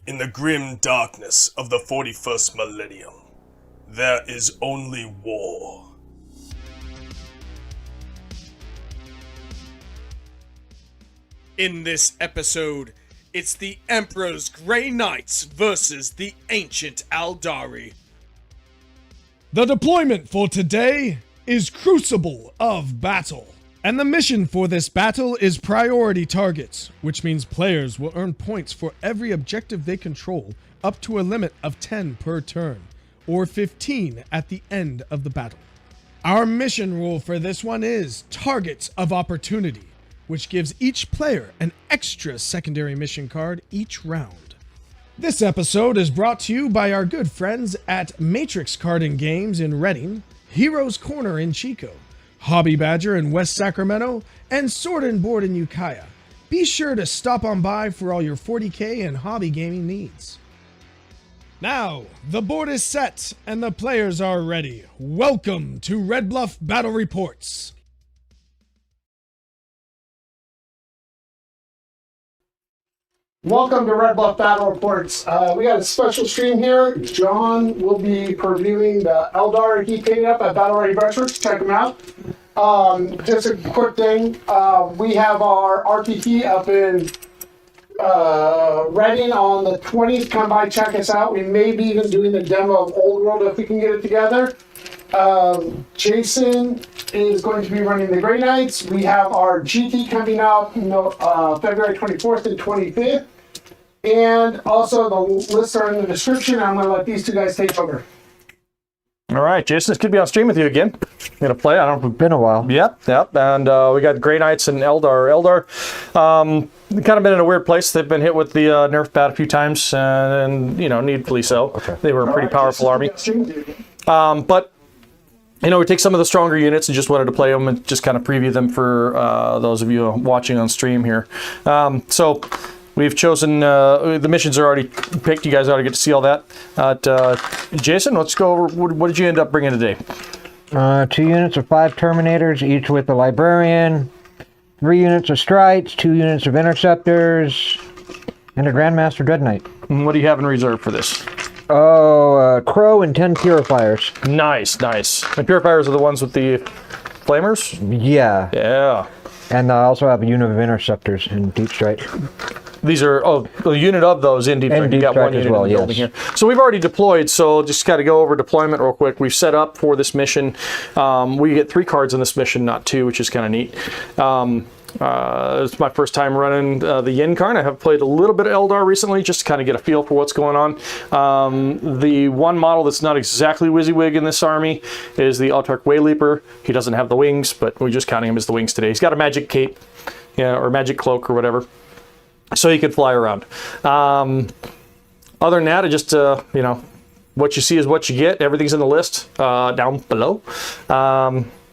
In the grim darkness of the 41st millennium, there is only war. In this episode, it's the Emperor's Grey Knights versus the Ancient Aeldari. The deployment for today is Crucible of Battle. And the mission for this battle is priority targets, which means players will earn points for every objective they control up to a limit of 10 per turn, or 15 at the end of the battle. Our mission rule for this one is Targets of Opportunity, which gives each player an extra secondary mission card each round. This episode is brought to you by our good friends at Matirx Card and Games in Reading, Heroes Corner in Chico, Hobby Badger in West Sacramento, and Sword and Board in Ukiah. Be sure to stop on by for all your 40k and hobby gaming needs. Now, the board is set and the players are ready. Welcome to Red Bluff Battle Reports. Welcome to Red Bluff Battle Reports. We got a special stream here. John will be previewing the Aeldari he painted up at Battle Ready Brushworks. Check him out. Just a quick thing. We have our RPT up in Reading on the 20th. Come by, check us out. We may be even doing the demo of Old World if we can get it together. Jason is going to be running the Grey Knights. We have our GT coming out February 24th and 25th. And also the lists are in the description. I'm going to let these two guys take over. All right, Jason, it's good to be on stream with you again. I'm going to play. I don't know if it's been a while. Yep. And we got Grey Knights and Eldar. Kind of been in a weird place. They've been hit with the nerf bat a few times, and needfully so. Okay. They were a pretty powerful army. But we take some of the stronger units and just wanted to play them and just kind of preview them for those of you watching on stream here. So we've chosen, the missions are already picked. You guys ought to get to see all that. Jason, let's go over, what did you end up bringing today? 2 units of 5 Terminators, each with a Librarian, 3 units of Strites, 2 units of Interceptors, and a Grandmaster Dread Knight. And what do you have in reserve for this? Crow and 10 Purifiers. Nice. And Purifiers are the ones with the flamers? Yeah. And I also have a unit of Interceptors in Deep Strike. These are, a unit of those in Deep Strike. You got one unit in the building here. So we've already deployed, so just got to go over deployment real quick. We've set up for this mission. We get 3 cards in this mission, not 2, which is kind of neat. It's my first time running the Yin-Karn. I have played a little bit of Eldar recently, just to kind of get a feel for what's going on. The one model that's not exactly WYSIWYG in this army is the Autarch Wayleaper. He doesn't have the wings, but we're just counting him as the wings today. He's got a magic cape, or magic cloak or whatever, so he can fly around. Other than that, I just, what you see is what you get. Everything's in the list down below.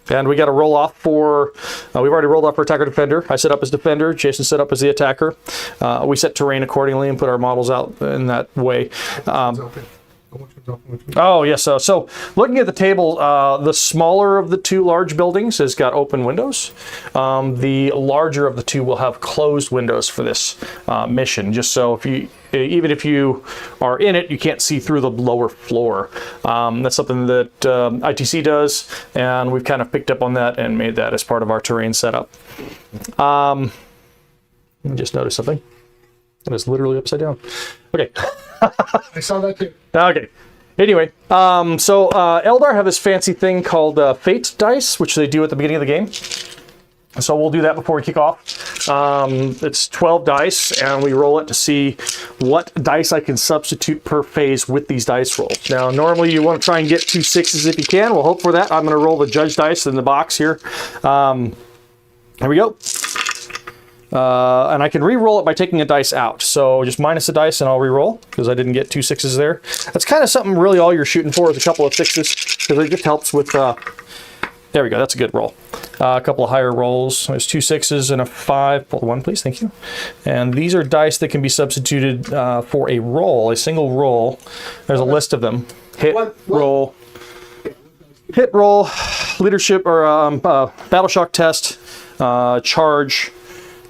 And we got to roll off for, we've already rolled off for attacker defender. I set up as defender, Jason set up as the attacker. We set terrain accordingly and put our models out in that way. Oh, yes. So looking at the table, the smaller of the 2 large buildings has got open windows. The larger of the 2 will have closed windows for this mission, just so even if you are in it, you can't see through the lower floor. That's something that ITC does, and we've kind of picked up on that and made that as part of our terrain setup. I just noticed something. It is literally upside down. Okay. I saw that too. Okay. Anyway, so Eldar have this fancy thing called Fate Dice, which they do at the beginning of the game. So we'll do that before we kick off. It's 12 dice, and we roll it to see what dice I can substitute per phase with these dice rolls. Now, normally you want to try and get 2 6s if you can. We'll hope for that. I'm going to roll the judge dice in the box here. Here we go. And I can re-roll it by taking a dice out. So just minus a dice and I'll re-roll because I didn't get 2 6s there. That's kind of something really all you're shooting for is a couple of 6s because it just helps with, there we go, that's a good roll. A couple of higher rolls. There's 2 6s and a 5. Pull the 1, please, thank you. And these are dice that can be substituted for a roll, a single roll. There's a list of them. Hit, roll, leadership, or battle shock test, charge,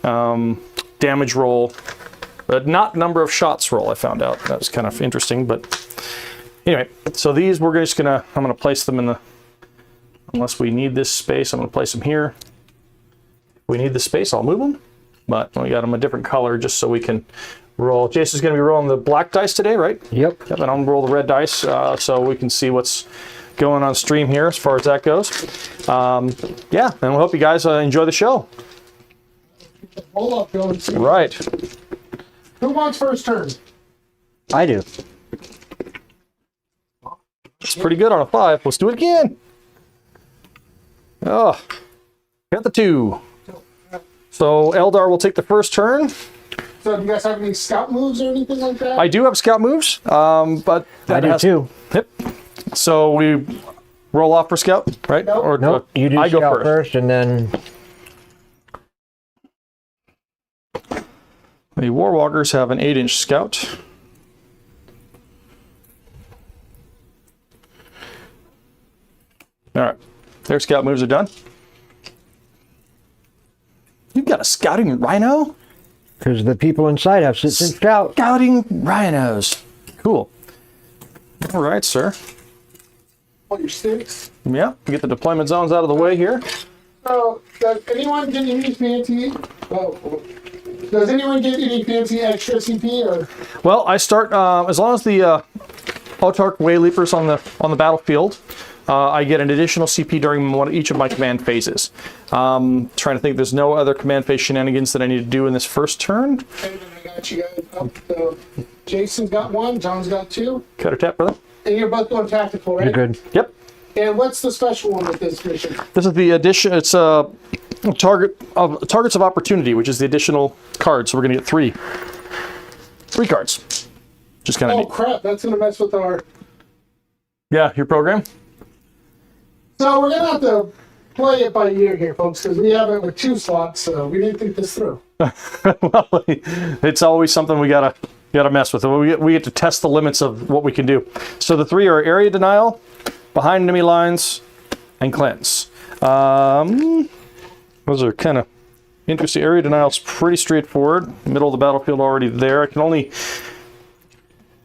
damage roll, But not number of shots roll, I found out. That was kind of interesting, but anyway. So these, I'm gonna place them in the, unless we need this space, I'm gonna place them here. If we need the space, I'll move them. But we got them a different color just so we can roll. Jason's gonna be rolling the black dice today, right? Yep. And I'm gonna roll the red dice so we can see what's going on stream here as far as that goes. Yeah, and we hope you guys enjoy the show. Hold up, Joe. Right. Who wants first turn? I do. It's pretty good on a 5. Let's do it again. Oh, got the 2. So Eldar will take the first turn. So do you guys have any scout moves or anything like that? I do have scout moves, but I do too. Yep. So we roll off for scout, right? Nope. Or Nope. You do I go scout first, and then the Warwalkers have an 8-inch scout. All right, their scout moves are done. You've got a scouting rhino? because the people inside have sit and scout. Scouting rhinos. Cool. All right, sir. On your sticks. Yeah, we get the deployment zones out of the way here. So, does anyone get any fancy? Does anyone get any fancy extra CP or? Well, I start as long as the autarch way leapers on the battlefield. I get an additional CP during each of my command phases. Trying to think, there's no other command phase shenanigans that I need to do in this first turn. Okay, then I got you guys up. Jason's got 1, John's got 2. Cutter tap, brother. And you're both going tactical, right? You're good. Yep. And what's the special one with this mission? This is the addition. It's targets of opportunity, which is the additional card. So we're gonna get three cards. Just kind of Oh neat. crap, that's gonna mess with our... Yeah, your program. So we're gonna have to play it by ear here, folks, because we have it with 2 slots, so we didn't think this through. Well, it's always something we gotta mess with. We get to test the limits of what we can do. So the 3 are area denial, behind enemy lines, and cleanse. Those are kind of interesting. Area denial is pretty straightforward. Middle of the battlefield already there. I can only.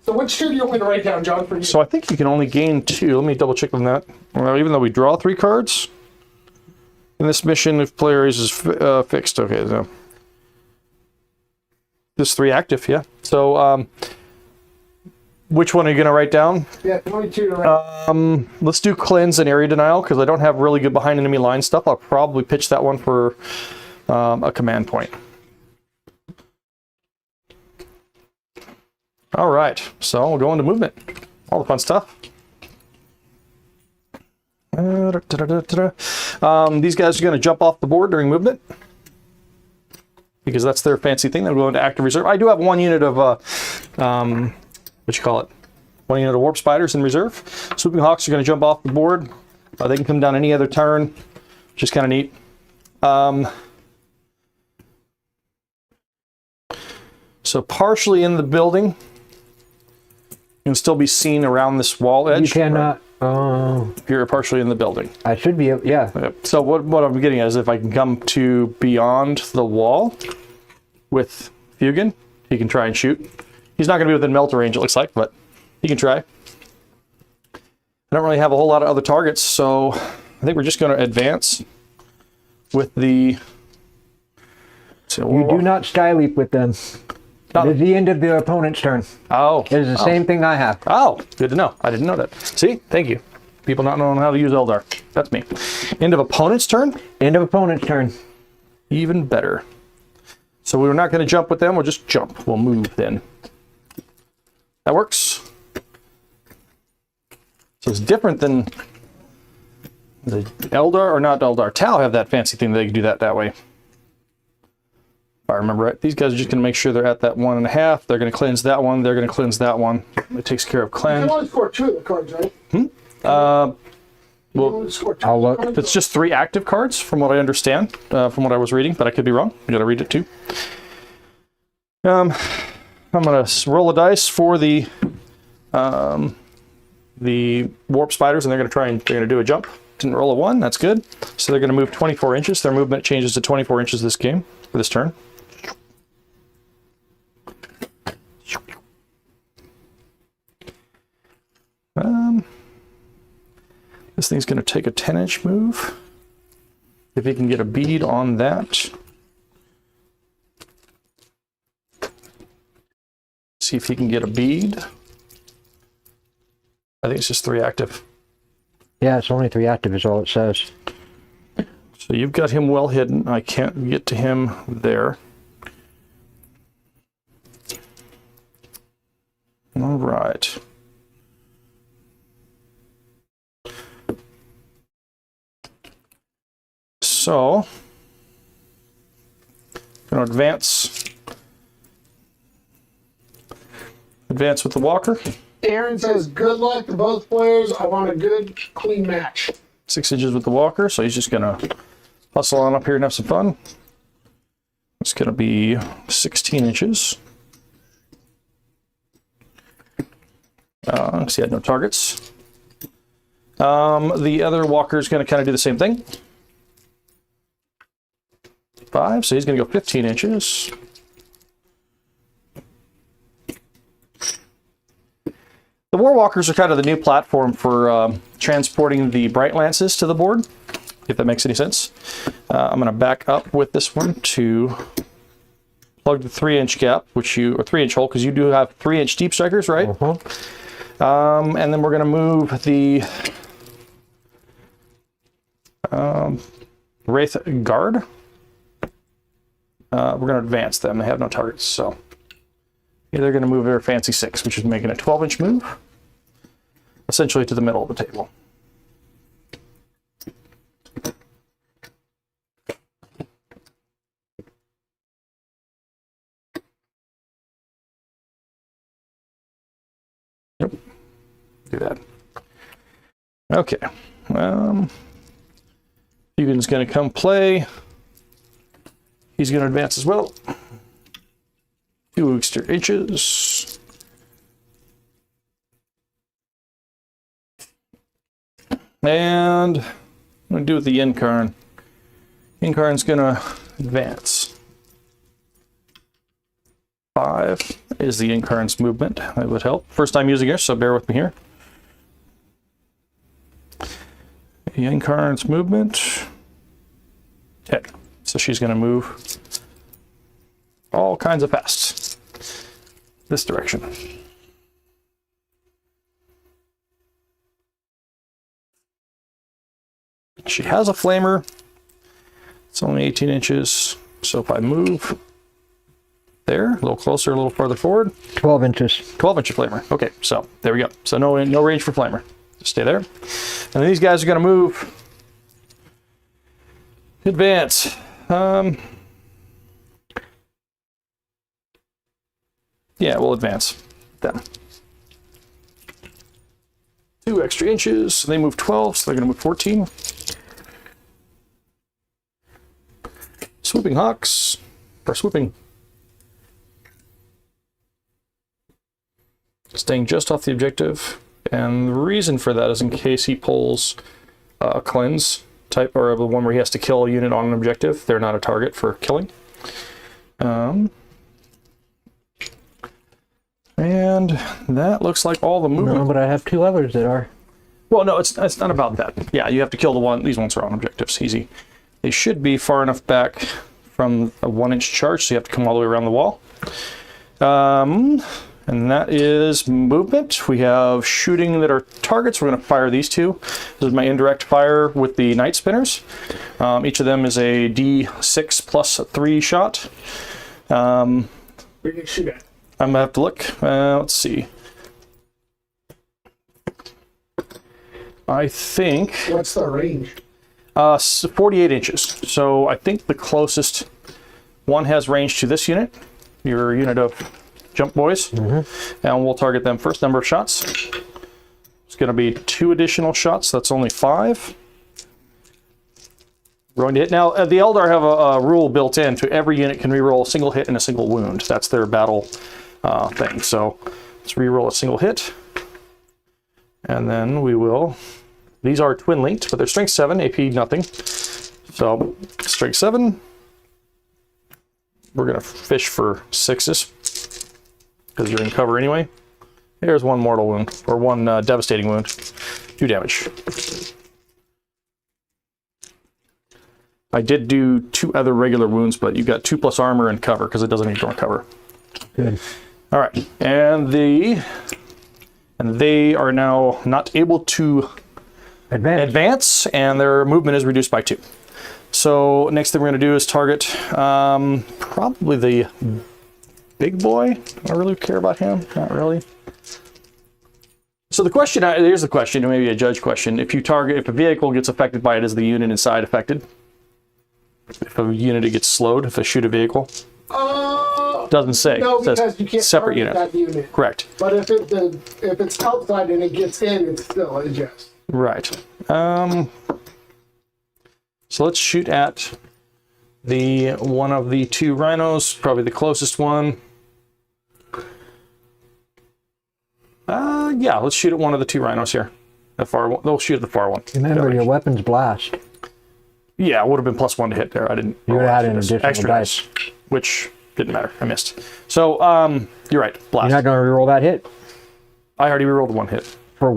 So which 2 do you want me to write down, John, for you? So I think you can only gain 2. Let me double check on that. Well, even though we draw 3 cards in this mission, if player is fixed. Okay, so there's 3 active. Yeah. So which one are you going to write down? Yeah, only 2 to write. Let's do cleanse and area denial because I don't have really good behind enemy line stuff. I'll probably pitch that one for a command point. All right, so we'll go into movement. All the fun stuff. These guys are going to jump off the board during movement because that's their fancy thing. They'll go into active reserve. I do have 1 unit of what you call it? 1 unit of warp spiders in reserve. Swooping hawks are going to jump off the board. They can come down any other turn, which is kind of neat. So partially in the building, you can still be seen around this wall edge. You cannot. Oh, You're partially in the building. I should be. Yeah. Yep. So what I'm getting at is if I can come to beyond the wall with Fugan, he can try and shoot. He's not going to be within melter range, it looks like, but he can try. I don't really have a whole lot of other targets, so I think we're just going to advance with the... You do not sky leap with them. It is the end of the opponent's turn. Oh. It is the same thing I have. Oh, good to know. I didn't know that. See? Thank you. People not knowing how to use Eldar. That's me. End of opponent's turn? End of opponent's turn. Even better. So we're not going to jump with them. We'll just jump. We'll move then. That works. So it's different than the Eldar, or not Eldar. Tau have that fancy thing that they can do that way. If I remember right. These guys are just going to make sure they're at that 1.5. They're going to cleanse that one. They're going to cleanse that one. It takes care of You cleanse. only score 2 of the cards, right? Well, You only score 2 I'll of the look. cards? it's just 3 active cards from what I understand, from what I was reading, but I could be wrong. You got to read it too. I'm going to roll a dice for the warp spiders, and they're going to do a jump. Didn't roll a 1. That's good. So they're going to move 24 inches. Their movement changes to 24 inches this game, for this turn. This thing's going to take a 10-inch move. If he can get a bead on that. See if he can get a bead. I think it's just 3 active. Yeah, it's only 3 active is all it says. So you've got him well hidden. I can't get to him there. All right. So, going to advance with the walker. Aaron says, good luck to both players. I want a good, clean match. 6 inches with the walker, so he's just going to hustle on up here and have some fun. It's going to be 16 inches. Because he had no targets. The other walker is going to kind of do the same thing. 5, so he's going to go 15 inches. The Warwalkers are kind of the new platform for transporting the Bright Lances to the board, if that makes any sense. I'm going to back up with this one to plug the 3-inch gap, or 3-inch hole, because you do have 3-inch deep strikers, right? And then we're going to move the Wraith Guard. We're going to advance them. They have no targets, so they're going to move their fancy 6, which is making a 12-inch move, essentially to the middle of the table. Yep, do that. Okay. Hugin's going to come play. He's going to advance as well. 2 extra inches. And I'm going to do with the Incarn. Incarn's going to advance. 5 is the Incarn's movement. That would help. First time using her, so bear with me here. The Incarn's movement. 10. So she's going to move all kinds of fast this direction. She has a flamer. It's only 18 inches. So if I move there, a little closer, a little farther forward. 12 inches. 12 inch flamer. Okay, so there we go. So no range for flamer. Just stay there. And then these guys are going to move. Advance. Yeah, we'll advance them. 2 extra inches. They move 12, so they're going to move 14. Swooping Hawks, or swooping. Staying just off the objective. And the reason for that is in case he pulls a cleanse type, or the one where he has to kill a unit on an objective. They're not a target for killing. And that looks like all the movement. No, but I have 2 others that are. Well, no, it's not about that. Yeah, you have to kill the one. These ones are on objectives. Easy. They should be far enough back from a 1-inch charge, so you have to come all the way around the wall. And that is movement. We have shooting that are targets. We're going to fire these 2. This is my indirect fire with the Night Spinners. Each of them is a D6 plus 3 shot. Where do you shoot at? I'm going to have to look. Let's see. I think... What's the range? 48 inches. So I think the closest one has range to this unit, your unit of jump boys, and we'll target them first. Number of shots. It's going to be 2 additional shots. That's only 5. We're going to hit. Now, the Eldar have a rule built in to every unit can reroll a single hit and a single wound. That's their battle thing. So let's reroll a single hit. And then we will... These are twin linked, but they're strength 7, AP nothing. So strength 7. We're going to fish for 6s because you're in cover anyway. Here's 1 mortal wound, or 1 devastating wound. 2 damage. I did do 2 other regular wounds, but you got 2+ armor and cover because it doesn't need to cover. Good. All right, and they are now not able to advance, and their movement is reduced by 2. So next thing we're going to do is target probably the big boy. Do I really care about him? Not really. So the question, here's the question, maybe a judge question. If a vehicle gets affected by it, is the unit inside affected? If a unit gets slowed, if I shoot a vehicle? Doesn't say. No, It says because you can't separate target unit. that unit. Correct. But if it's outside and it gets in, it's still adjust. Right. So let's shoot at the one of the 2 rhinos, probably the closest one. Yeah, let's shoot at one of the 2 rhinos here. The far one. They'll shoot at the far one. Remember, your weapon's blast. Yeah, it would have been +1 to hit there. I didn't. You would have had an additional extra dice. which didn't matter. I missed. So you're right. Blast. You're not going to reroll that hit? I already rerolled 1 hit. For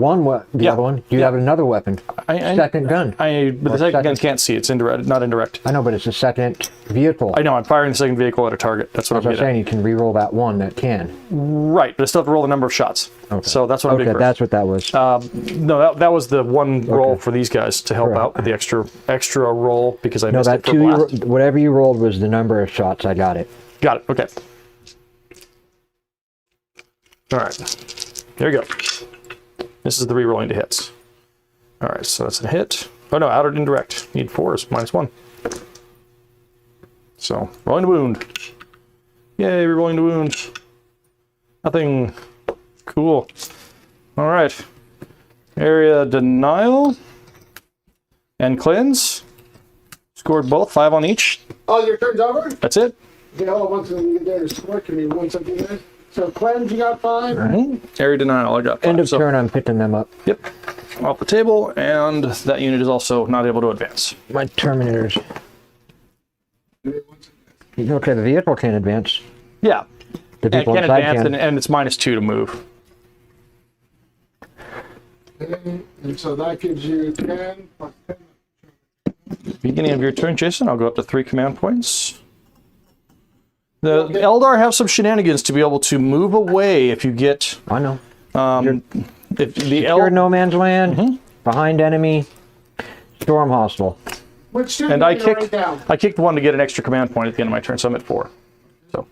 the other one, you have another weapon. Second gun. But the second gun can't see. It's indirect, not indirect. I know, but it's a second vehicle. I know. I'm firing the second vehicle at a target. That's what As I was saying, you can reroll that one that can. Right, but I still have to roll the number of shots. Okay. So that's what I'm doing Okay, first. that's what that was. No, that was the one roll for these guys to help out with the extra roll because I missed it for blast. Whatever you rolled was the number of shots. I got it. Got it. Okay. All right. There we go. This is the re-rolling to hits. All right, so that's a hit. Oh no, outer indirect. Need 4s, -1. So, rolling to wound. Yay, re-rolling to wound. Nothing. Cool. All right. Area denial. And cleanse. Scored both, 5 on each. Oh, your turn's over? That's it. Okay, hold on one second. Let me get there to score. Can you run something there? So cleanse, you got 5. Area denial, I got 5. End of turn, I'm picking them up. Yep. Off the table, and that unit is also not able to advance. My Terminators. Okay, the vehicle can't advance. Yeah. The And it people can inside advance, can. and it's -2 to move. And so that gives you 10 plus 10. Beginning of your turn, Jason, I'll go up to 3 command points. The Eldar have some shenanigans to be able to move away if you get... I know. If the Secure no man's land, behind enemy, storm hostile. Which two And do I you write kicked down? 1 to get an extra command point at the end of my turn, so I'm at 4. So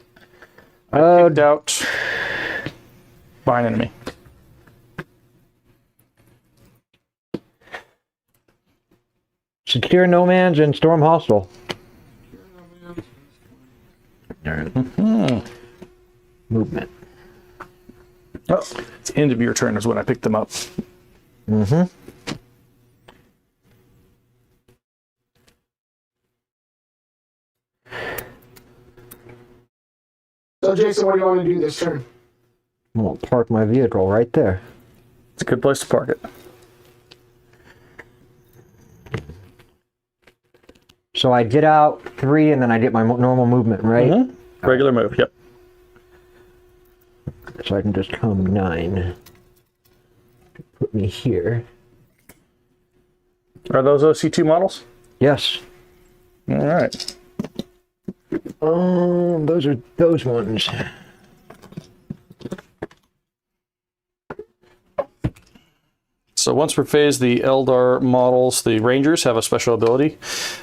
I kicked out behind enemy. Secure no man's and storm hostile. Movement. Oh, it's the end of your turn is when I picked them up. So Jason, what do you want to do this turn? I'm gonna park my vehicle right there. It's a good place to park it. So I get out 3 and then I get my normal movement, right? Regular move, yep. So I can just come 9. Put me here. Are those OC2 models? Yes. All right. Those are those ones. So once per phase, the Eldar models, the Rangers, have a special ability,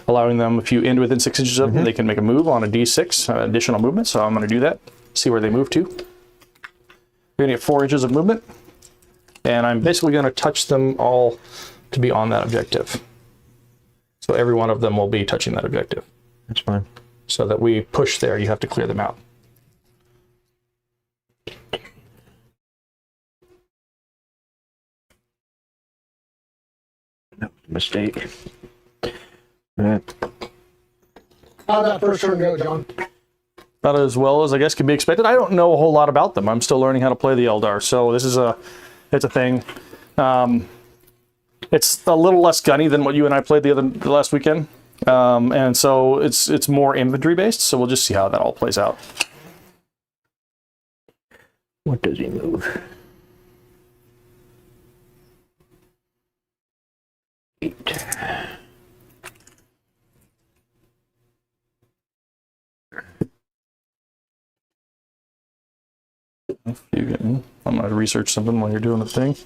allowing them, if you end within 6 inches of them, they can make a move on a D6, additional movement. So I'm going to do that, see where they move to. You're going to get 4 inches of movement, and I'm basically going to touch them all to be on that objective. So every one of them will be touching that objective. That's fine. So that we push there, you have to clear them out. No, mistake. Alright. How'd that first turn go, John? About as well as I guess can be expected. I don't know a whole lot about them. I'm still learning how to play the Eldar, so this is it's a thing. It's a little less gunny than what you and I played the last weekend, and so it's more infantry based. So we'll just see how that all plays out. What does he move? 8. I'm gonna research something while you're doing the thing.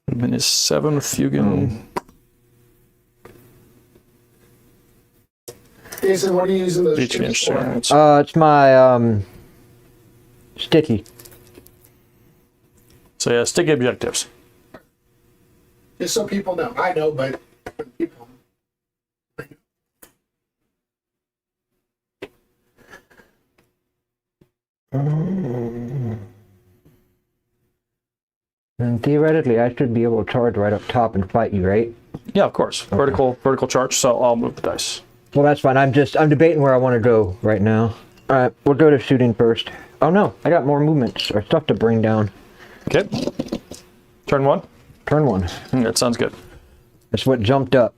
Movement is 7 with Fugan. Jason, what are you using those Each chips inch for? It's my sticky. So yeah, sticky objectives. Just so people know. I know, but people. And theoretically, I should be able to charge right up top and fight you, right? Yeah, of course. Okay. Vertical charge. So I'll move the dice. Well, that's fine. I'm debating where I want to go right now. All right, we'll go to shooting first. Oh no, I got more movements or stuff to bring down. Okay. Turn 1. Turn 1. That sounds good. That's what jumped up.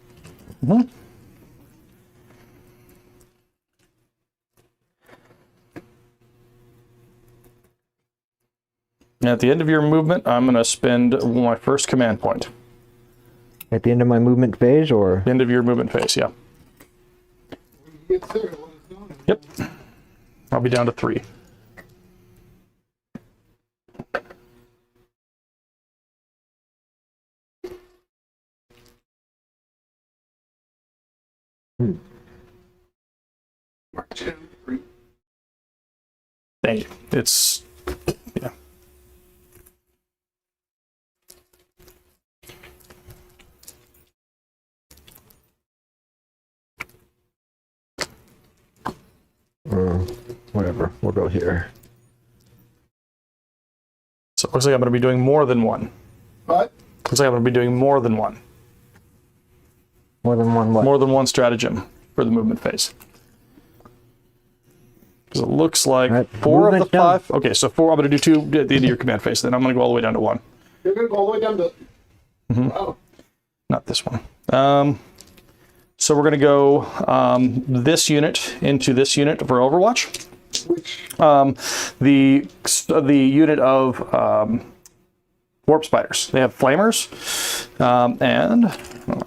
Mm-hmm. At the end of your movement, I'm going to spend my first command point. At the end of my movement phase, or? End of your movement phase, yeah. Yep. I'll be down to 3. Thank you. It's, yeah. Whatever, we'll go here. So it looks like I'm going to be doing more than one. What? Looks like I'm going to be doing more than one. More than one what? More than one stratagem for the movement phase. Because it looks like right, 4 of the 5. Down. Okay, so 4. I'm going to do 2 at the end of your command phase. Then I'm going to go all the way down to 1. You're going to go all the way down to... Mm-hmm. Oh. Not this one. So we're going to go this unit into this unit for Overwatch. Which? The unit of warp spiders. They have flamers, and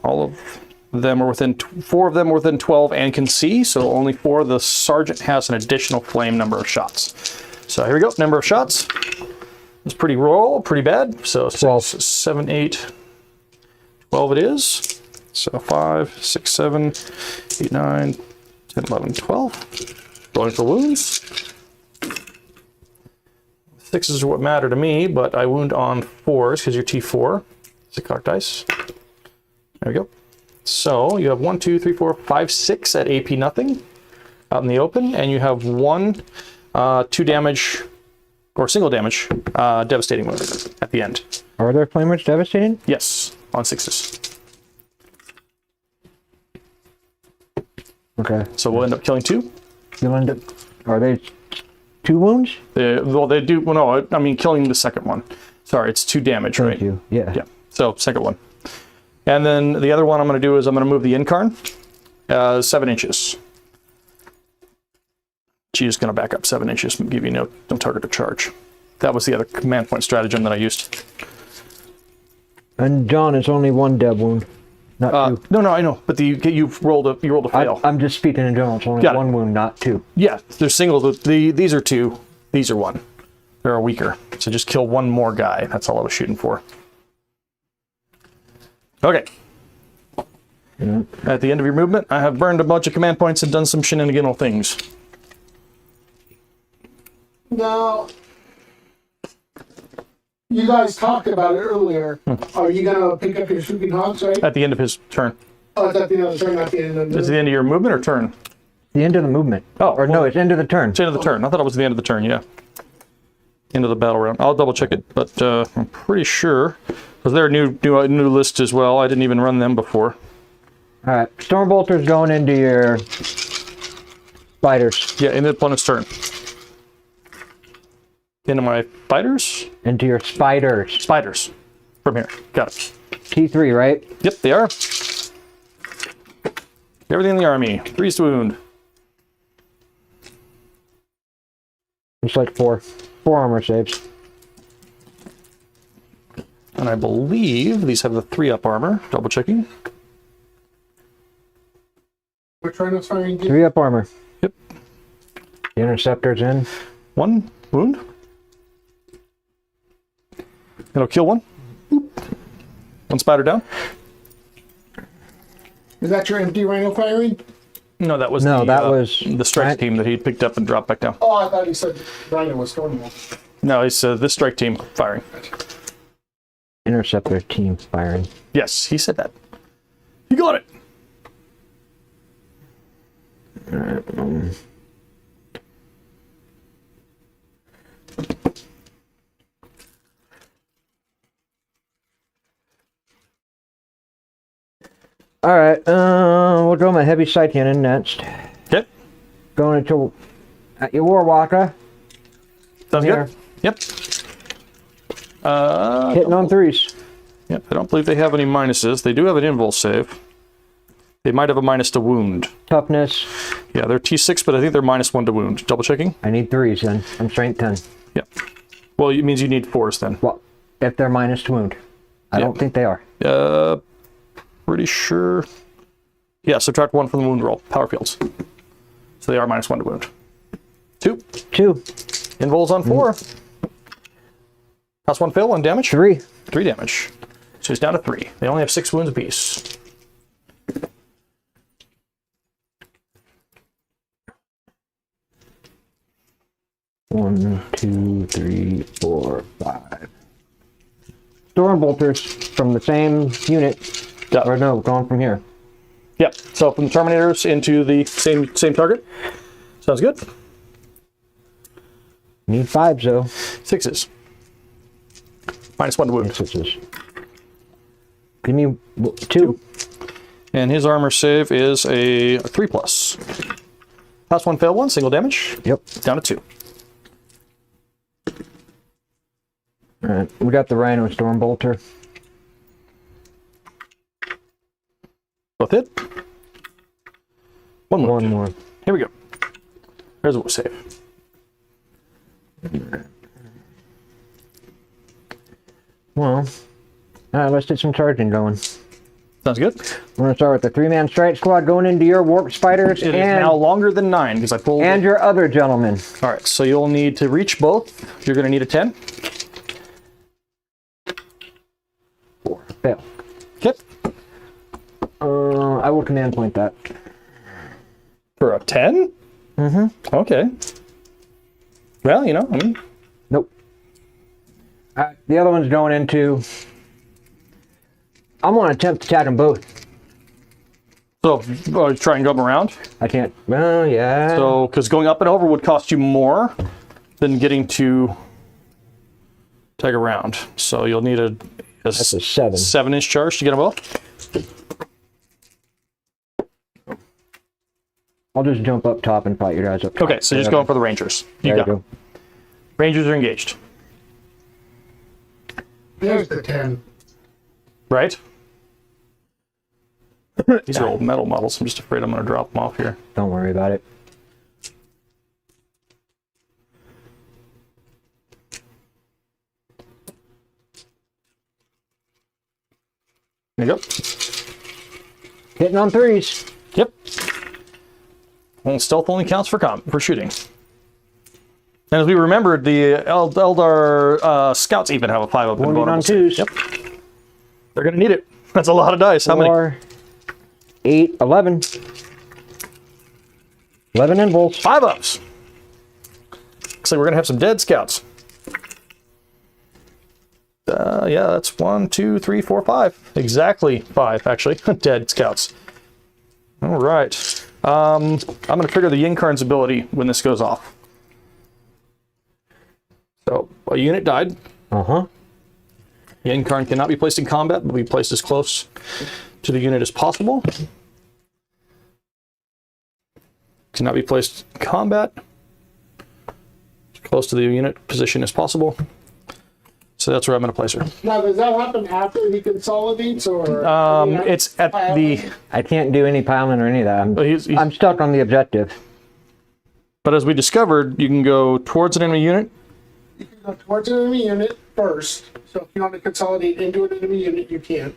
all of them are within 4 of them are within 12 and can see. So only 4. The sergeant has an additional flame number of shots. So here we go. Number of shots. It's pretty bad. So 6, 7, 8, 12 it is. So 5, 6, 7, 8, 9, 10, 11, 12. Rolling for wounds. 6s are what matter to me, but I wound on 4s because you're T4. 6 cock dice. There we go. So you have 1, 2, 3, 4, 5, 6 at AP nothing out in the open, and you have 1, 2 damage or single damage devastating wound at the end. Are there flamers devastating? Yes, on 6s. Okay. So we'll end up killing 2. You'll end up. Are they 2 wounds? They do. Well, no, I mean killing the second one. Sorry, it's 2 damage, right? Thank you. Yeah. Yeah. So second one. And then the other one I'm going to do is I'm going to move the Incarn 7 inches. She's going to back up 7 inches and give you no target to charge. That was the other command point stratagem that I used. And John, it's only 1 dev wound, not 2. No, I know, but you've rolled a fail. I'm just speaking in general. It's only 1 wound, not 2. Yeah, they're single. These are 2. These are 1. They're weaker. So just kill 1 more guy. That's all I was shooting for. Okay. Yeah. At the end of your movement, I have burned a bunch of command points and done some shenaniganal things. Now, you guys talked about it earlier. Are you going to pick up your shooting hogs, right? At the end of his turn. Oh, it's at the end of the turn, not the end of the... Is it the end of your movement or turn? The end of the movement. Oh, or no, it's end of the turn. It's the end of the turn. I thought it was the end of the turn, yeah. End of the battle round. I'll double check it, but I'm pretty sure. Because they're a new list as well. I didn't even run them before. All right, Stormbolter's going into your spiders. Yeah, in the opponent's turn. Into my fighters? Into your spiders. Spiders. From here. Got it. T3, right? Yep, they are. Everything in the army. 3's to wound. It's like 4 armor saves. And I believe these have the 3-up armor. Double checking. Trinos firing. 3 up armor. Yep. The interceptor's in. 1 wound. It'll kill 1. Boop. 1 spider down. Is that your empty rhino firing? No, that was the strike team that he picked up and dropped back down. Oh, I thought you said rhino was going on. No, he said this strike team firing. Interceptor team firing. Yes, he said that. He got it. Alright, Alright, we'll draw my heavy sight cannon next. Okay. Going into your Warwalker. Sounds Here. good. Yep. Hitting on 3s. Yep. I don't believe they have any minuses. They do have an invul save. They might have a minus to wound. Toughness. Yeah, they're T6, but I think they're -1 to wound. Double checking. I need 3s then. I'm strength 10. Yep. Well, it means you need 4s then. Well, if they're minus to wound. I don't think they are. Pretty sure. Yeah, subtract 1 from the wound roll. Power fields. So they are -1 to wound. 2. 2. Invuls on 4. Pass 1 fail, 1 damage. 3. 3 damage. So he's down to 3. They only have 6 wounds apiece. One, 2, 3, 4, 5. Storm bolters from the same unit. Yeah. Or no, going from here. Yep. So from the Terminators into the same target. Sounds good. Need 5s though. 6s. -1 to wound. 6s. Give me 2. And his armor save is a 3+. Pass 1 fail 1, single damage. Yep. Down to 2. Alright, we got the Rhino Storm Bolter. Both hit. 1 more. 1 more. Here we go. Here's what we'll save. Well, alright, let's get some charging going. Sounds good. We're gonna start with the 3-man strike squad going into your warp spiders It is now longer than 9 because I pulled. and your other gentlemen. All right, so you'll need to reach both. You're going to need a 10. 4. Fail. Yep. I will command point that. For a 10? Mm-hmm. Okay. Well, you know, I mean, Nope. The other one's going into... I'm going to attempt to attack them both. so try and go around. I can't... Well, yeah. So, because going up and over would cost you more than getting to take a round. So you'll need a That's a 7. 7-inch charge to get them both. I'll just jump up top and fight your guys up top. Okay, so just going for the Rangers. There you go. go. Rangers are engaged. There's the 10. Right? These are old metal models. I'm just afraid I'm going to drop them off here. Don't worry about it. There you go. Hitting on 3s. Yep. Well, stealth only counts for shooting. And as we remembered, the Eldar scouts even have a 5-up. Wounded on 2s. Yep. They're going to need it. That's a lot of dice. How many? 4, 8, 11. 11 invuls. 5-ups. Looks like we're going to have some dead scouts. Yeah, that's 1, 2, 3, 4, 5. Exactly 5, actually. Dead scouts. All right. I'm going to trigger the Yinkarn's ability when this goes off. So, a unit died. Uh-huh. Yinkarn cannot be placed in combat, but be placed as close to the unit as possible. Cannot be placed in combat. As close to the unit position as possible. So that's where I'm going to place her. Now, does that happen after he consolidates, or? It's at the... I can't do any piling or any of that. I'm stuck on the objective. But as we discovered, you can go towards an enemy unit. You can go towards an enemy unit first. So if you want to consolidate into an enemy unit, you can.